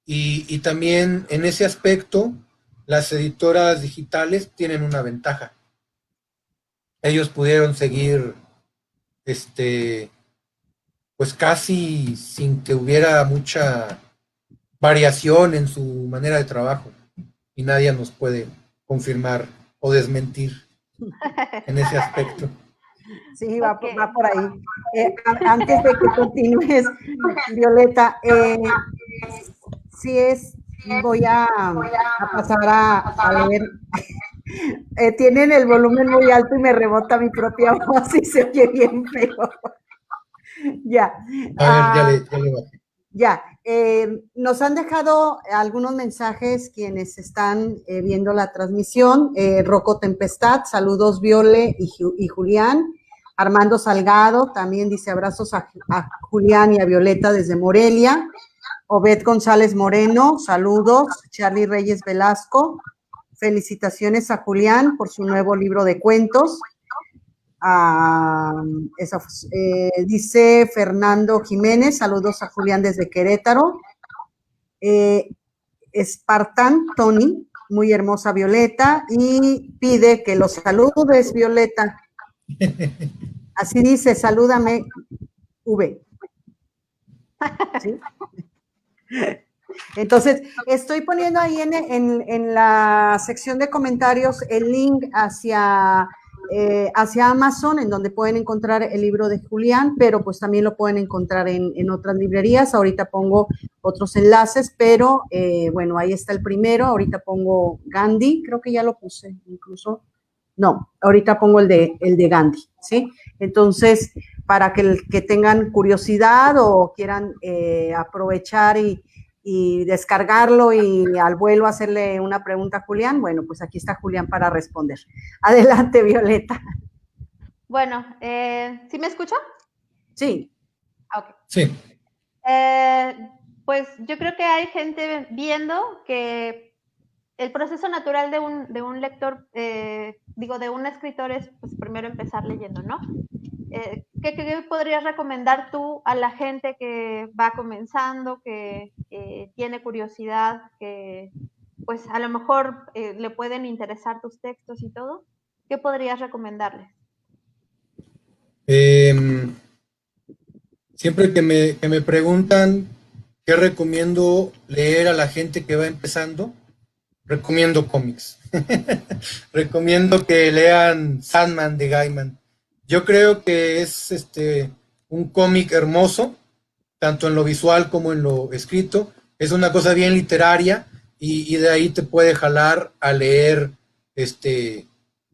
Y también en ese aspecto, las editoras digitales tienen una ventaja. Ellos pudieron seguir, este, pues casi sin que hubiera mucha variación en su manera de trabajo. Y nadie nos puede confirmar o desmentir en ese aspecto. Sí, Ok. va por ahí. Antes de que continúes, Violeta, voy a pasar a leer. Tienen el volumen muy alto y me rebota mi propia voz y se oye bien feo. Ya. A ver, ya le bajé. Ya, nos han dejado algunos mensajes quienes están viendo la transmisión. Rocco Tempestad, saludos Viole y Julián. Armando Salgado también dice abrazos a Julián y a Violeta desde Morelia. Obed González Moreno, saludos. Charlie Reyes Velasco, felicitaciones a Julián por su nuevo libro de cuentos. Dice Fernando Jiménez, saludos a Julián desde Querétaro. Spartan Tony, muy hermosa Violeta, y pide que los saludes, Violeta. Así dice, salúdame, V. ¿Sí? Entonces, estoy poniendo ahí en la sección de comentarios el link hacia Amazon, en donde pueden encontrar el libro de Julián, pero pues también lo pueden encontrar en otras librerías. Ahorita pongo otros enlaces, pero bueno, ahí está el primero. Ahorita pongo Gandhi, creo que ya lo puse incluso. No, ahorita pongo el de Gandhi, ¿sí? Entonces, para que tengan curiosidad o quieran aprovechar y descargarlo y al vuelo hacerle una pregunta a Julián, bueno, pues aquí está Julián para responder. Adelante, Violeta. Bueno, ¿sí me escucha? Sí. Okay. Sí. Pues yo creo que hay gente viendo que el proceso natural de un lector, digo, de un escritor es pues primero empezar leyendo, ¿no? ¿Qué podrías recomendar tú a la gente que va comenzando, que tiene curiosidad, que pues a lo mejor le pueden interesar tus textos y todo? ¿Qué podrías recomendarles? Siempre que me preguntan qué recomiendo leer a la gente que va empezando, recomiendo cómics. Recomiendo que lean Sandman de Gaiman. Yo creo que es un cómic hermoso, tanto en lo visual como en lo escrito. Es una cosa bien literaria y de ahí te puede jalar a leer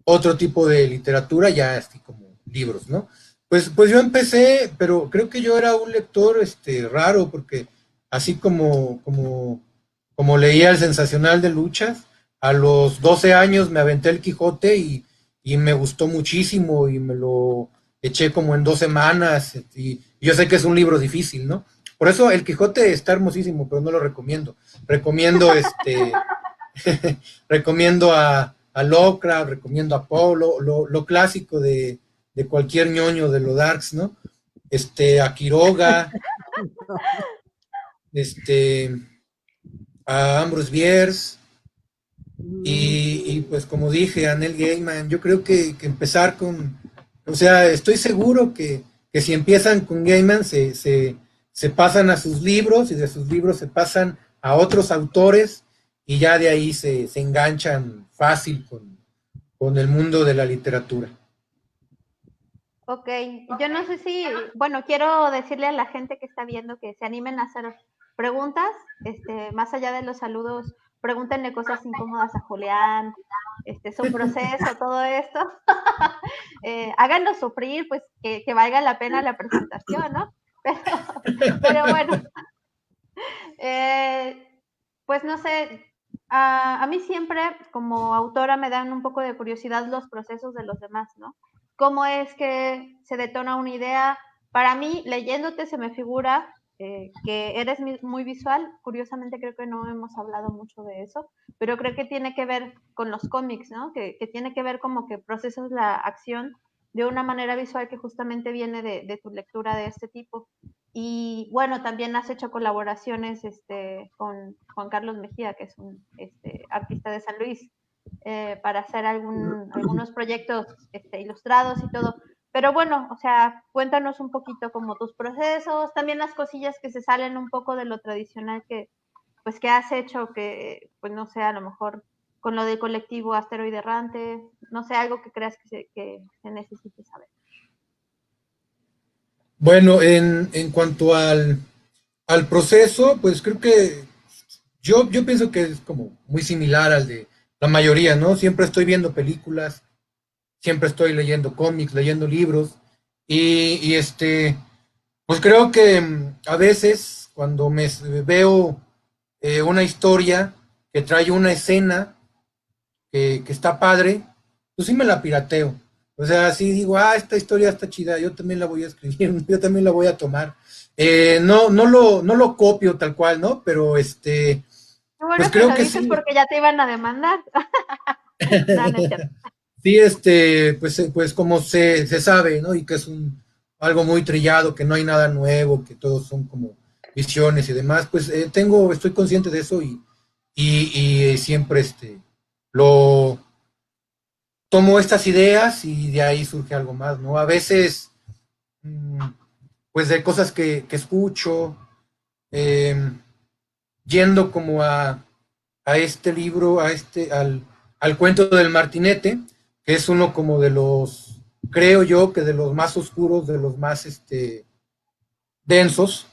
otro tipo de literatura, ya así como libros, ¿no? Pues yo empecé, pero creo que yo era un lector raro, porque así como leía el Sensacional de Luchas, a los 12 años me aventé el Quijote y me gustó muchísimo y me lo eché como en 2 semanas y yo sé que es un libro difícil, ¿no? Por eso el Quijote está hermosísimo, pero no lo recomiendo. Recomiendo recomiendo a Lovecraft, recomiendo a Poe, lo clásico de cualquier ñoño de lo darks, ¿no? A Quiroga, este, a Ambrose Bierce, y pues como dije, a Neil Gaiman, yo creo que empezar o sea, estoy seguro que si empiezan con Gaiman se pasan a sus libros y de sus libros se pasan a otros autores y ya de ahí se enganchan fácil con el mundo de la literatura. Ok, yo no sé si, bueno, quiero decirle a la gente que está viendo que se animen a hacer preguntas, más allá de los saludos, pregúntenle cosas incómodas a Julián, su proceso, todo esto, háganlo sufrir, pues que valga la pena la presentación, ¿no? Pero bueno, eh, pues no sé, a mí siempre como autora me dan un poco de curiosidad los procesos de los demás, ¿no? ¿Cómo es que se detona una idea? Para mí, leyéndote se me figura que eres muy visual. Curiosamente creo que no hemos hablado mucho de eso, pero creo que tiene que ver con los cómics, ¿no? Que tiene que ver como que procesas la acción de una manera visual que justamente viene de tu lectura de este tipo. Y bueno, también has hecho colaboraciones con Juan Carlos Mejía, que es un artista de San Luis, para hacer algunos proyectos ilustrados y todo. Pero bueno, o sea, cuéntanos un poquito como tus procesos, también las cosillas que se salen un poco de lo tradicional pues que has hecho, que pues no sé, a lo mejor con lo del colectivo Asteroide Errante, no sé, algo que creas que se necesite saber. Bueno, en cuanto al proceso, pues creo que yo pienso que es como muy similar al de la mayoría, ¿no? Siempre estoy viendo películas, siempre estoy leyendo cómics, leyendo libros, y pues creo que a veces cuando me veo una historia que trae una escena que está padre, pues sí me la pirateo. O sea, sí digo, esta historia está chida, yo también la voy a escribir, yo también la voy a tomar. No lo copio tal cual, ¿no? Pero Qué bueno pues que creo lo que dices sí. porque ya te iban a demandar. No, no es cierto. Sí, pues como se sabe, ¿no? Y que es algo muy trillado, que no hay nada nuevo, que todos son como visiones y demás, pues estoy consciente de eso y siempre lo, tomo estas ideas y de ahí surge algo más, ¿no? A veces, pues de cosas que escucho, eh, yendo como a este libro, al cuento del martinete, que es uno como de los, creo yo, que de los más oscuros, de los más densos.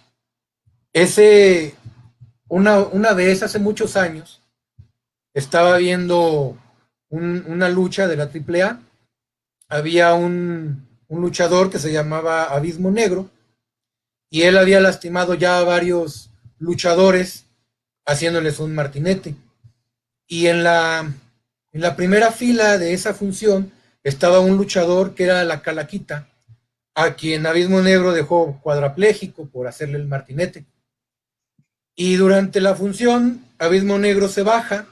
Ese, una vez, hace muchos años, estaba viendo una lucha de la AAA. Había un luchador que se llamaba Abismo Negro, y él había lastimado ya a varios luchadores haciéndoles un martinete. Y en la primera fila de esa función estaba un luchador que era la Calaquita, a quien Abismo Negro dejó cuadrapléjico por hacerle el martinete. Y durante la función, Abismo Negro se baja,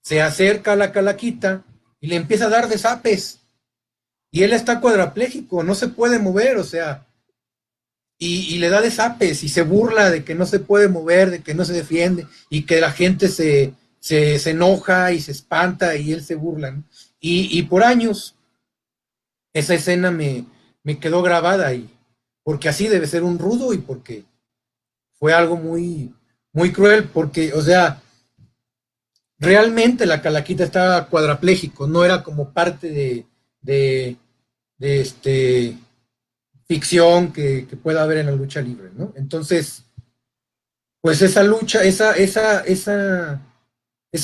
se acerca a la Calaquita y le empieza a dar de zapes. Y él está cuadrapléjico, no se puede mover, o sea, y le da de zapes y se burla de que no se puede mover, de que no se defiende y que la gente se enoja y se espanta y él se burla, ¿no? Y por años esa escena me quedó grabada y porque así debe ser un rudo y porque fue algo muy, muy cruel, porque, o sea, realmente la Calaquita estaba cuadrapléjico, no era como parte de, de ficción que pueda haber en la lucha libre, ¿no? Entonces, pues esa lucha, esa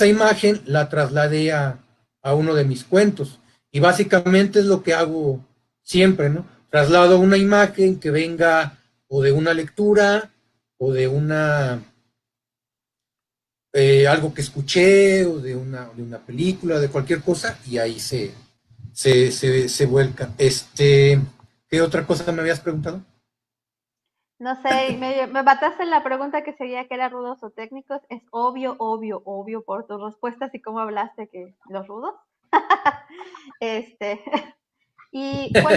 imagen la trasladé a uno de mis cuentos. Y básicamente es lo que hago siempre, ¿no? Traslado una imagen que venga o de una lectura o de una algo que escuché o de una película, de cualquier cosa, y ahí se vuelca. ¿Qué otra cosa me habías preguntado? No sé, me mataste en la pregunta que seguía que eran rudos o técnicos. Es obvio, obvio, obvio por tus respuestas y cómo hablaste que los rudos. Este, ¿y cuál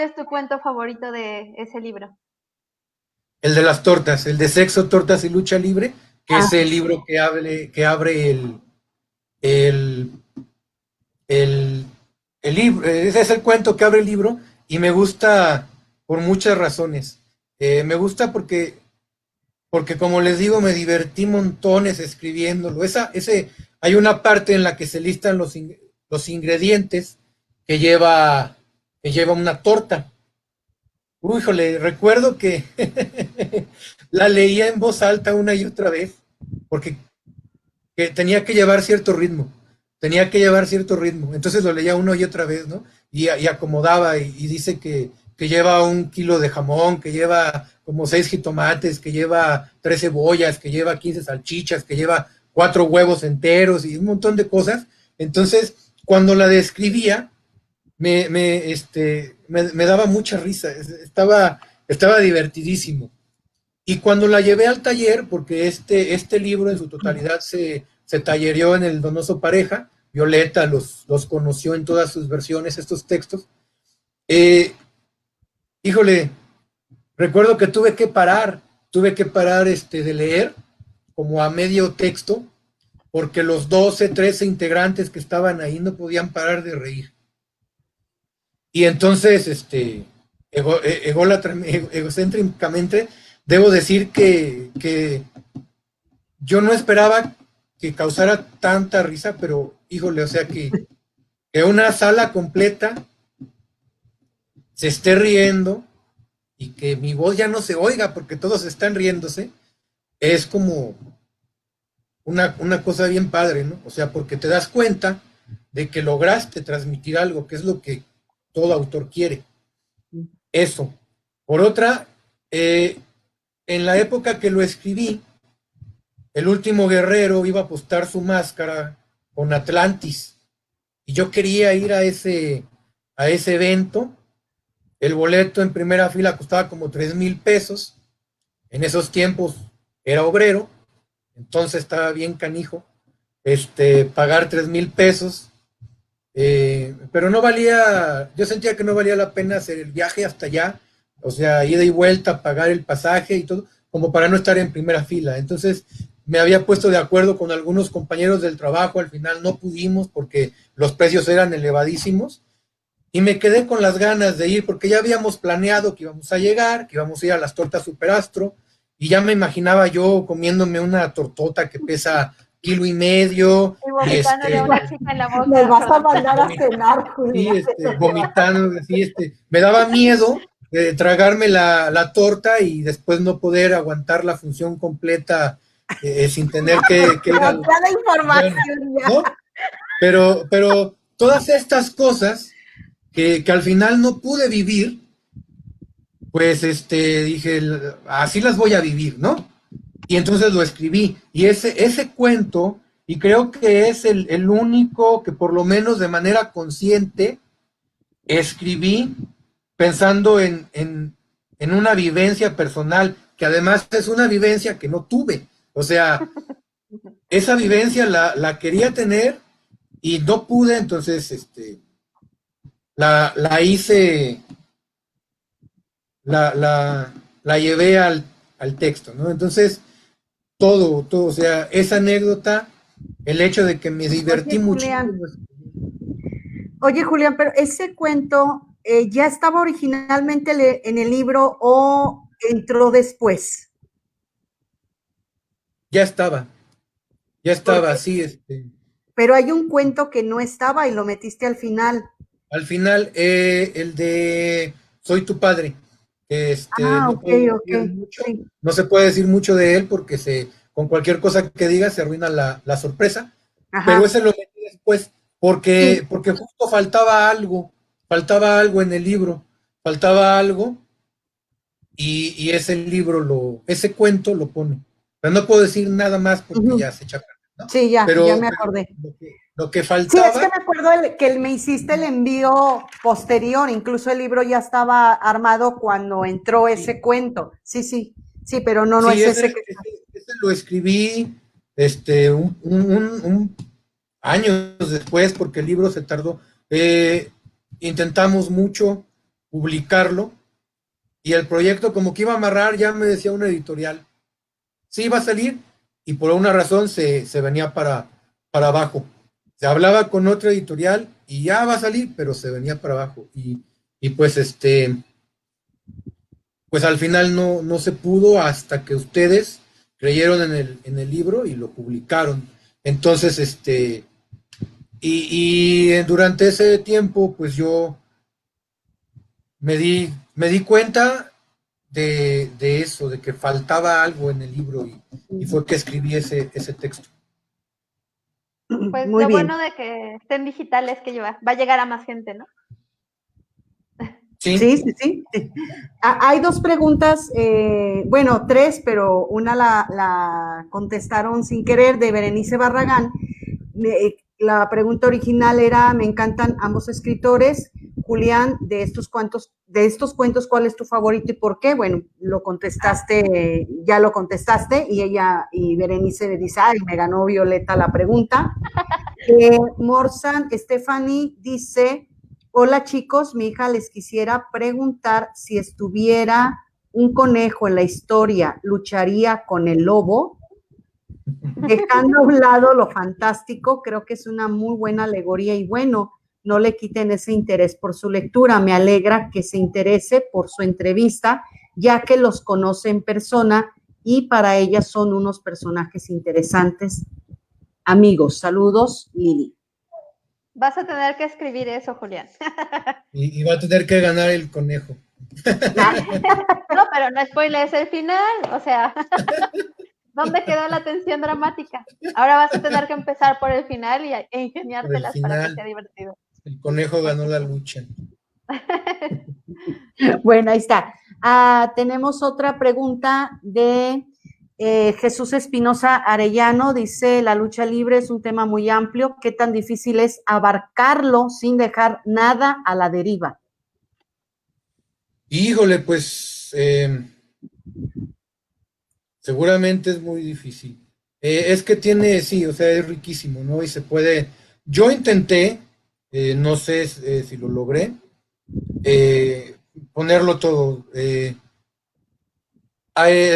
es tu cuento favorito de ese libro? El de las tortas, el de sexo, tortas y lucha libre, que Ah, es el libro que abre el, el, el libro, ese es el cuento que abre el libro y me gusta por muchas razones. Me gusta porque como les digo, me divertí montones escribiéndolo. Hay una parte en la que se listan los ingredientes que lleva una torta. Uy, híjole, recuerdo que la leía en voz alta una y otra vez, porque que tenía que llevar cierto ritmo, tenía que llevar cierto ritmo. Entonces lo leía una y otra vez, ¿no? Y acomodaba y dice que lleva 1 kilo de jamón, que lleva como 6 jitomates, que lleva 3 cebollas, que lleva 15 salchichas, que lleva 4 huevos enteros y un montón de cosas. Entonces, cuando la describía, me daba mucha risa, estaba divertidísimo. Y cuando la llevé al taller, porque este libro en su totalidad se tallereó en el Donoso Pareja, Violeta los conoció en todas sus versiones, estos textos, eh, híjole, recuerdo que tuve que parar de leer como a medio texto, porque los 12, 13 integrantes que estaban ahí no podían parar de reír. Y entonces, egocéntricamente, debo decir que yo no esperaba que causara tanta risa, pero híjole, o sea que una sala completa se esté riendo y que mi voz ya no se oiga porque todos están riéndose, es como una cosa bien padre, ¿no? O sea, porque te das cuenta de que lograste transmitir algo, que es lo que todo autor quiere. Eso. Por otra, en la época que lo escribí, el último guerrero iba a apostar su máscara con Atlantis. Y yo quería ir a ese evento. El boleto en primera fila costaba como 3,000 pesos. En esos tiempos era obrero, entonces estaba bien canijo. Pagar 3,000 pesos. Pero no valía, yo sentía que no valía la pena hacer el viaje hasta allá, o sea, ida y vuelta, pagar el pasaje y todo, como para no estar en primera fila. Entonces me había puesto de acuerdo con algunos compañeros del trabajo, al final no pudimos porque los precios eran elevadísimos, y me quedé con las ganas de ir porque ya habíamos planeado que íbamos a llegar, que íbamos a ir a las tortas Superastro, y ya me imaginaba yo comiéndome una tortota que pesa 1,5 kilos, Y y vomitándole a una chica en la boca. Me vas a perdón. mandar a cenar, sí, Julián. vomitando, así, me daba miedo tragarme la torta y después no poder aguantar la función completa sin tener que ir al... Cada Bueno, información ya. ¿no? Pero todas estas cosas que al final no pude vivir, pues dije, así las voy a vivir, ¿no? Y entonces lo escribí. Y ese cuento, y creo que es el único que por lo menos de manera consciente escribí pensando en una vivencia personal, que además es una vivencia que no tuve. O sea, esa vivencia la quería tener y no pude, entonces la hice, la llevé al texto, ¿no? Entonces, todo, o sea, esa anécdota, el hecho de que me divertí Oye, muchísimo. Julián. Oye, Julián, pero ese cuento ya estaba originalmente en el libro o entró después. Ya estaba, ya estaba Porque, así, pero hay un cuento que no estaba y lo metiste al final. al final, el de Soy tu padre, que Ah, no ok, puedo ok. decir mucho, Sí. no se puede decir mucho de él porque con cualquier cosa que diga se arruina la sorpresa, pero Ajá. ese lo metí después Sí. porque justo faltaba algo en el libro, faltaba algo y ese ese cuento lo pone. Pero no puedo decir nada más porque Ujú. ya se echa a perder, ¿no? Sí, ya me Pero acordé. lo que Sí, es que faltaba, me acuerdo que me hiciste el envío posterior, incluso el libro ya estaba armado cuando entró sí, ese cuento. Sí, sí, sí, pero no sí, es ese que... ese lo escribí un años después porque el libro se tardó. Intentamos mucho publicarlo y el proyecto como que iba a amarrar, ya me decía una editorial, sí iba a salir y por una razón se venía para abajo. Se hablaba con otra editorial y ya va a salir, pero se venía para abajo. Y pues pues al final no se pudo hasta que ustedes creyeron en el libro y lo publicaron. Entonces, y durante ese tiempo, pues yo me di cuenta de eso, de que faltaba algo en el libro y fue que escribí ese texto. Pues Muy lo bien. bueno de que estén digitales es que va a llegar a más gente, ¿no? Sí, Sí, sí, sí. Hay dos preguntas, bueno, tres, pero una la contestaron sin querer de Berenice Barragán. La pregunta original era, me encantan ambos escritores. Julián, de estos cuentos, ¿cuál es tu favorito y por qué? Bueno, ya lo contestaste y Berenice dice, ay, me ganó Violeta la pregunta. Morsan Stephanie dice, hola chicos, mi hija les quisiera preguntar si estuviera un conejo en la historia, ¿lucharía con el lobo? Dejando a un lado lo fantástico, creo que es una muy buena alegoría y bueno, no le quiten ese interés por su lectura. Me alegra que se interese por su entrevista, ya que los conoce en persona y para ella son unos personajes interesantes. Amigos, saludos, Lili. Vas a tener que escribir eso, Julián. y va a tener que ganar el conejo. No, pero no spoilees el final, o sea, ¿dónde quedó la tensión dramática? Ahora vas a tener que empezar por el final e Por el ingeniártelas para que sea final, divertido. el conejo ganó la lucha. Bueno, ahí está. Tenemos otra pregunta de Jesús Espinosa Arellano. Dice, la lucha libre es un tema muy amplio. ¿Qué tan difícil es abarcarlo sin dejar nada a la deriva? Híjole, pues seguramente es muy difícil. Es que sí, o sea, es riquísimo, ¿no? Y se puede. Yo intenté, no sé si lo logré, ponerlo todo.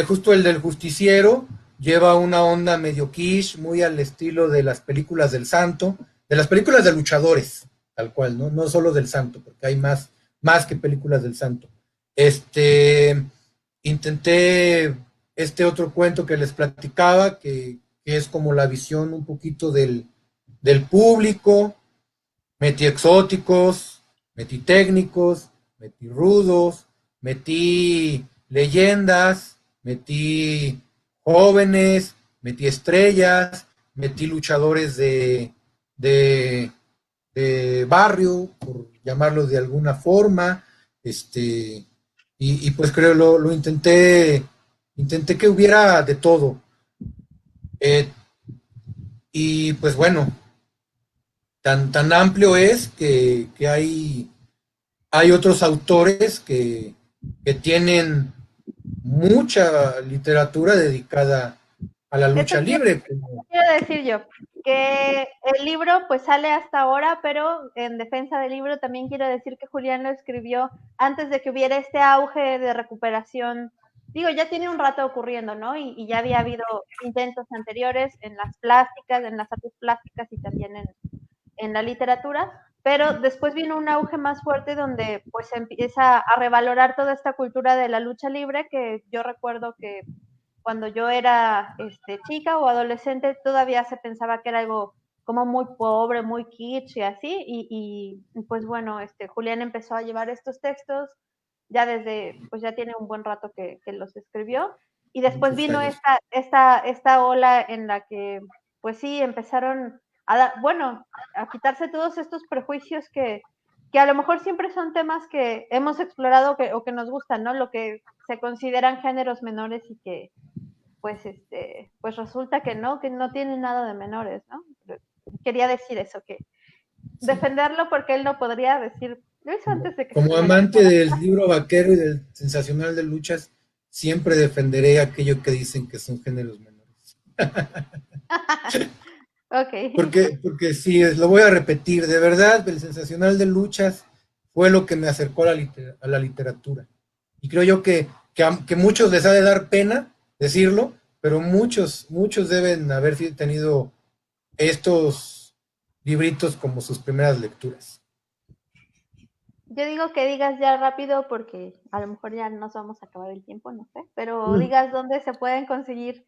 Justo el del justiciero, lleva una onda medio quiche, muy al estilo de las películas del Santo, de las películas de luchadores, tal cual, ¿no? No solo del Santo, porque hay más que películas del Santo. Intenté este otro cuento que les platicaba, que es como la visión un poquito del público. Metí exóticos, metí técnicos, metí rudos, metí leyendas, metí jóvenes, metí estrellas, metí luchadores de, de barrio, por llamarlos de alguna forma, y pues creo lo intenté que hubiera de todo. Eh, y pues bueno, tan amplio es que hay otros autores que tienen mucha literatura dedicada a la Eso lucha libre. quiero decir yo, que el libro pues sale hasta ahora, pero en defensa del libro también quiero decir que Julián lo escribió antes de que hubiera este auge de recuperación. Digo, ya tiene un rato ocurriendo, ¿no? Y ya había habido intentos anteriores en las plásticas, en las artes plásticas y también en la literatura, pero después vino un auge más fuerte donde pues se empieza a revalorar toda esta cultura de la lucha libre, que yo recuerdo que cuando yo era chica o adolescente todavía se pensaba que era algo como muy pobre, muy kitsch y así, y pues bueno, Julián empezó a llevar estos textos ya desde, pues ya tiene un buen rato que los escribió, y después Muchos vino años. esta ola en la que, pues sí, empezaron bueno, a quitarse todos estos prejuicios que a lo mejor siempre son temas que hemos explorado o que nos gustan, ¿no? Lo que se consideran géneros menores y que pues pues resulta que no tienen nada de menores, ¿no? Quería decir eso, que Sí. defenderlo porque él no podría decir, lo hizo antes de que se Como me amante lastimara. del libro vaquero y del sensacional de luchas, siempre defenderé aquello que dicen que son géneros menores. Ok. Porque sí, lo voy a repetir, de verdad, el sensacional de luchas fue lo que me acercó a la literatura. Y creo yo que muchos les ha de dar pena decirlo, pero muchos deben haber tenido estos libritos como sus primeras lecturas. Yo digo que digas ya rápido porque a lo mejor ya nos vamos a acabar el tiempo, no sé, pero digas dónde se pueden conseguir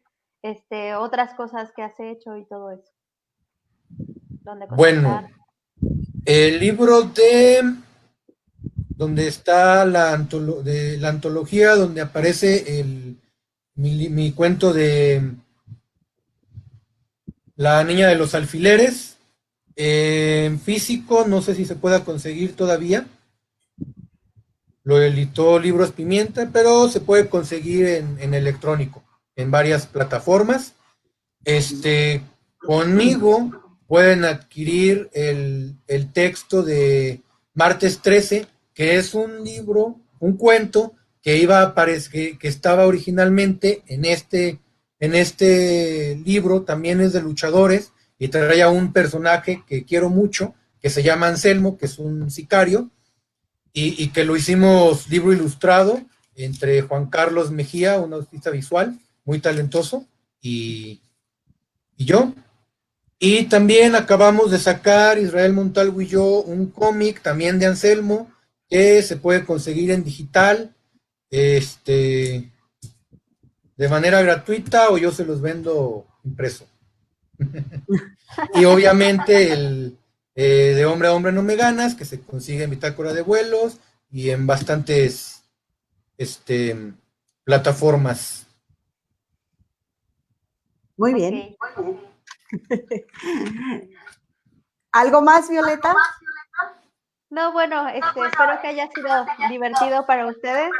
otras cosas que has hecho y todo eso. Dónde Bueno, contactar. el libro de donde está la antología, donde aparece mi cuento de La niña de los alfileres, en físico, no sé si se pueda conseguir todavía. Lo editó Libros Pimienta, pero se puede conseguir en electrónico, en varias plataformas. Conmigo pueden adquirir el texto de Martes 13, que es un libro, un cuento que iba a aparecer, que estaba originalmente en este libro, también es de luchadores, y trae a un personaje que quiero mucho, que se llama Anselmo, que es un sicario, y que lo hicimos libro ilustrado entre Juan Carlos Mejía, un artista visual muy talentoso, y yo. Y también acabamos de sacar, Israel Montalvo y yo, un cómic también de Anselmo, que se puede conseguir en digital, de manera gratuita, o yo se los vendo impreso. Y obviamente de Hombre a Hombre No Me Ganas, que se consigue en Bitácora de Vuelos y en bastantes plataformas. Muy Ok. bien. ¿Algo más, Violeta? No, bueno, espero que haya sido divertido para ustedes,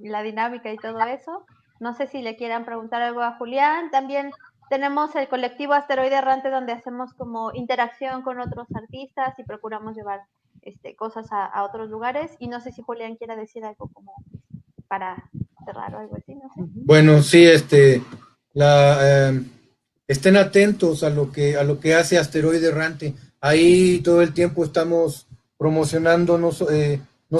la dinámica y todo eso. No sé si le quieran preguntar algo a Julián. También tenemos el colectivo Asteroide Errante, donde hacemos como interacción con otros artistas y procuramos llevar cosas a otros lugares. Y no sé si Julián quiera decir algo como para cerrar o algo así, no sé. Bueno, sí, estén atentos a lo que hace Asteroide Errante. Ahí todo el tiempo estamos promocionando no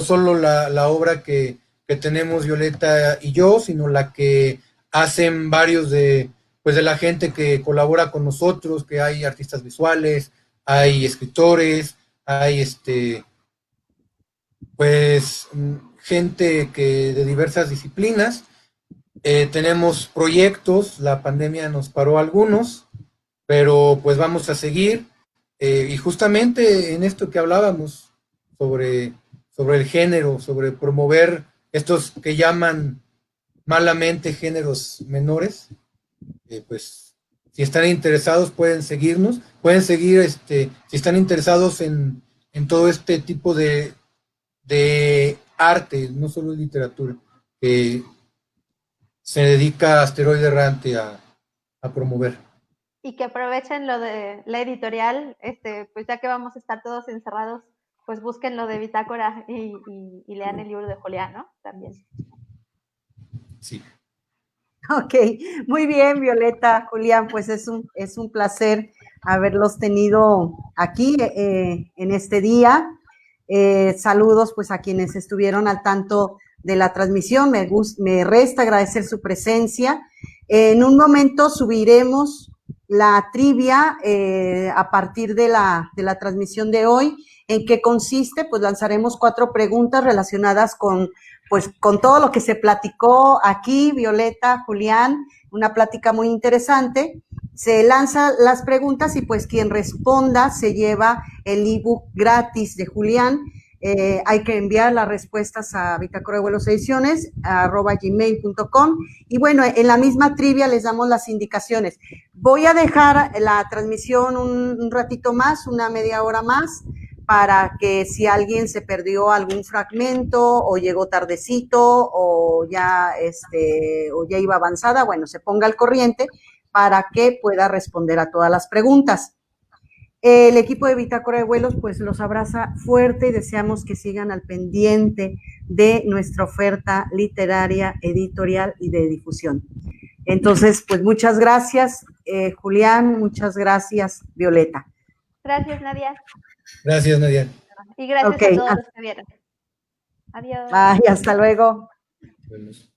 solo la obra que tenemos Violeta y yo, sino la que hacen varios de la gente que colabora con nosotros, que hay artistas visuales, hay escritores, hay pues gente que de diversas disciplinas. Tenemos proyectos, la pandemia nos paró algunos, pero pues vamos a seguir. Y justamente en esto que hablábamos sobre el género, sobre promover estos que llaman malamente géneros menores, pues si están interesados pueden seguirnos, pueden seguir, si están interesados en todo este tipo de arte, no solo literatura, que se dedica Asteroide Errante a promover. Y que aprovechen lo de la editorial, pues ya que vamos a estar todos encerrados, pues busquen lo de Bitácora y lean el libro de Julián, ¿no? También. Sí. Ok, muy bien, Violeta, Julián, pues es un placer haberlos tenido aquí en este día. Saludos pues a quienes estuvieron al tanto de la transmisión, me resta agradecer su presencia. En un momento subiremos la trivia a partir de la transmisión de hoy. ¿En qué consiste? Pues lanzaremos 4 preguntas relacionadas con todo lo que se platicó aquí, Violeta, Julián, una plática muy interesante. Se lanzan las preguntas y pues quien responda se lleva el ebook gratis de Julián. Hay que enviar las respuestas a Bitácora de Vuelos Ediciones, @gmail.com. Y bueno, en la misma trivia les damos las indicaciones. Voy a dejar la transmisión un ratito más, una media hora más, para que si alguien se perdió algún fragmento o llegó tardecito o ya iba avanzada, bueno, se ponga al corriente para que pueda responder a todas las preguntas. El equipo de Bitácora de Vuelos pues los abraza fuerte y deseamos que sigan al pendiente de nuestra oferta literaria, editorial y de difusión. Entonces, pues muchas gracias, Julián, muchas gracias, Violeta. Gracias, Nadia. Gracias, Nadia. Y gracias a todos los que vieron. Adiós. Bye, hasta luego. Buenos.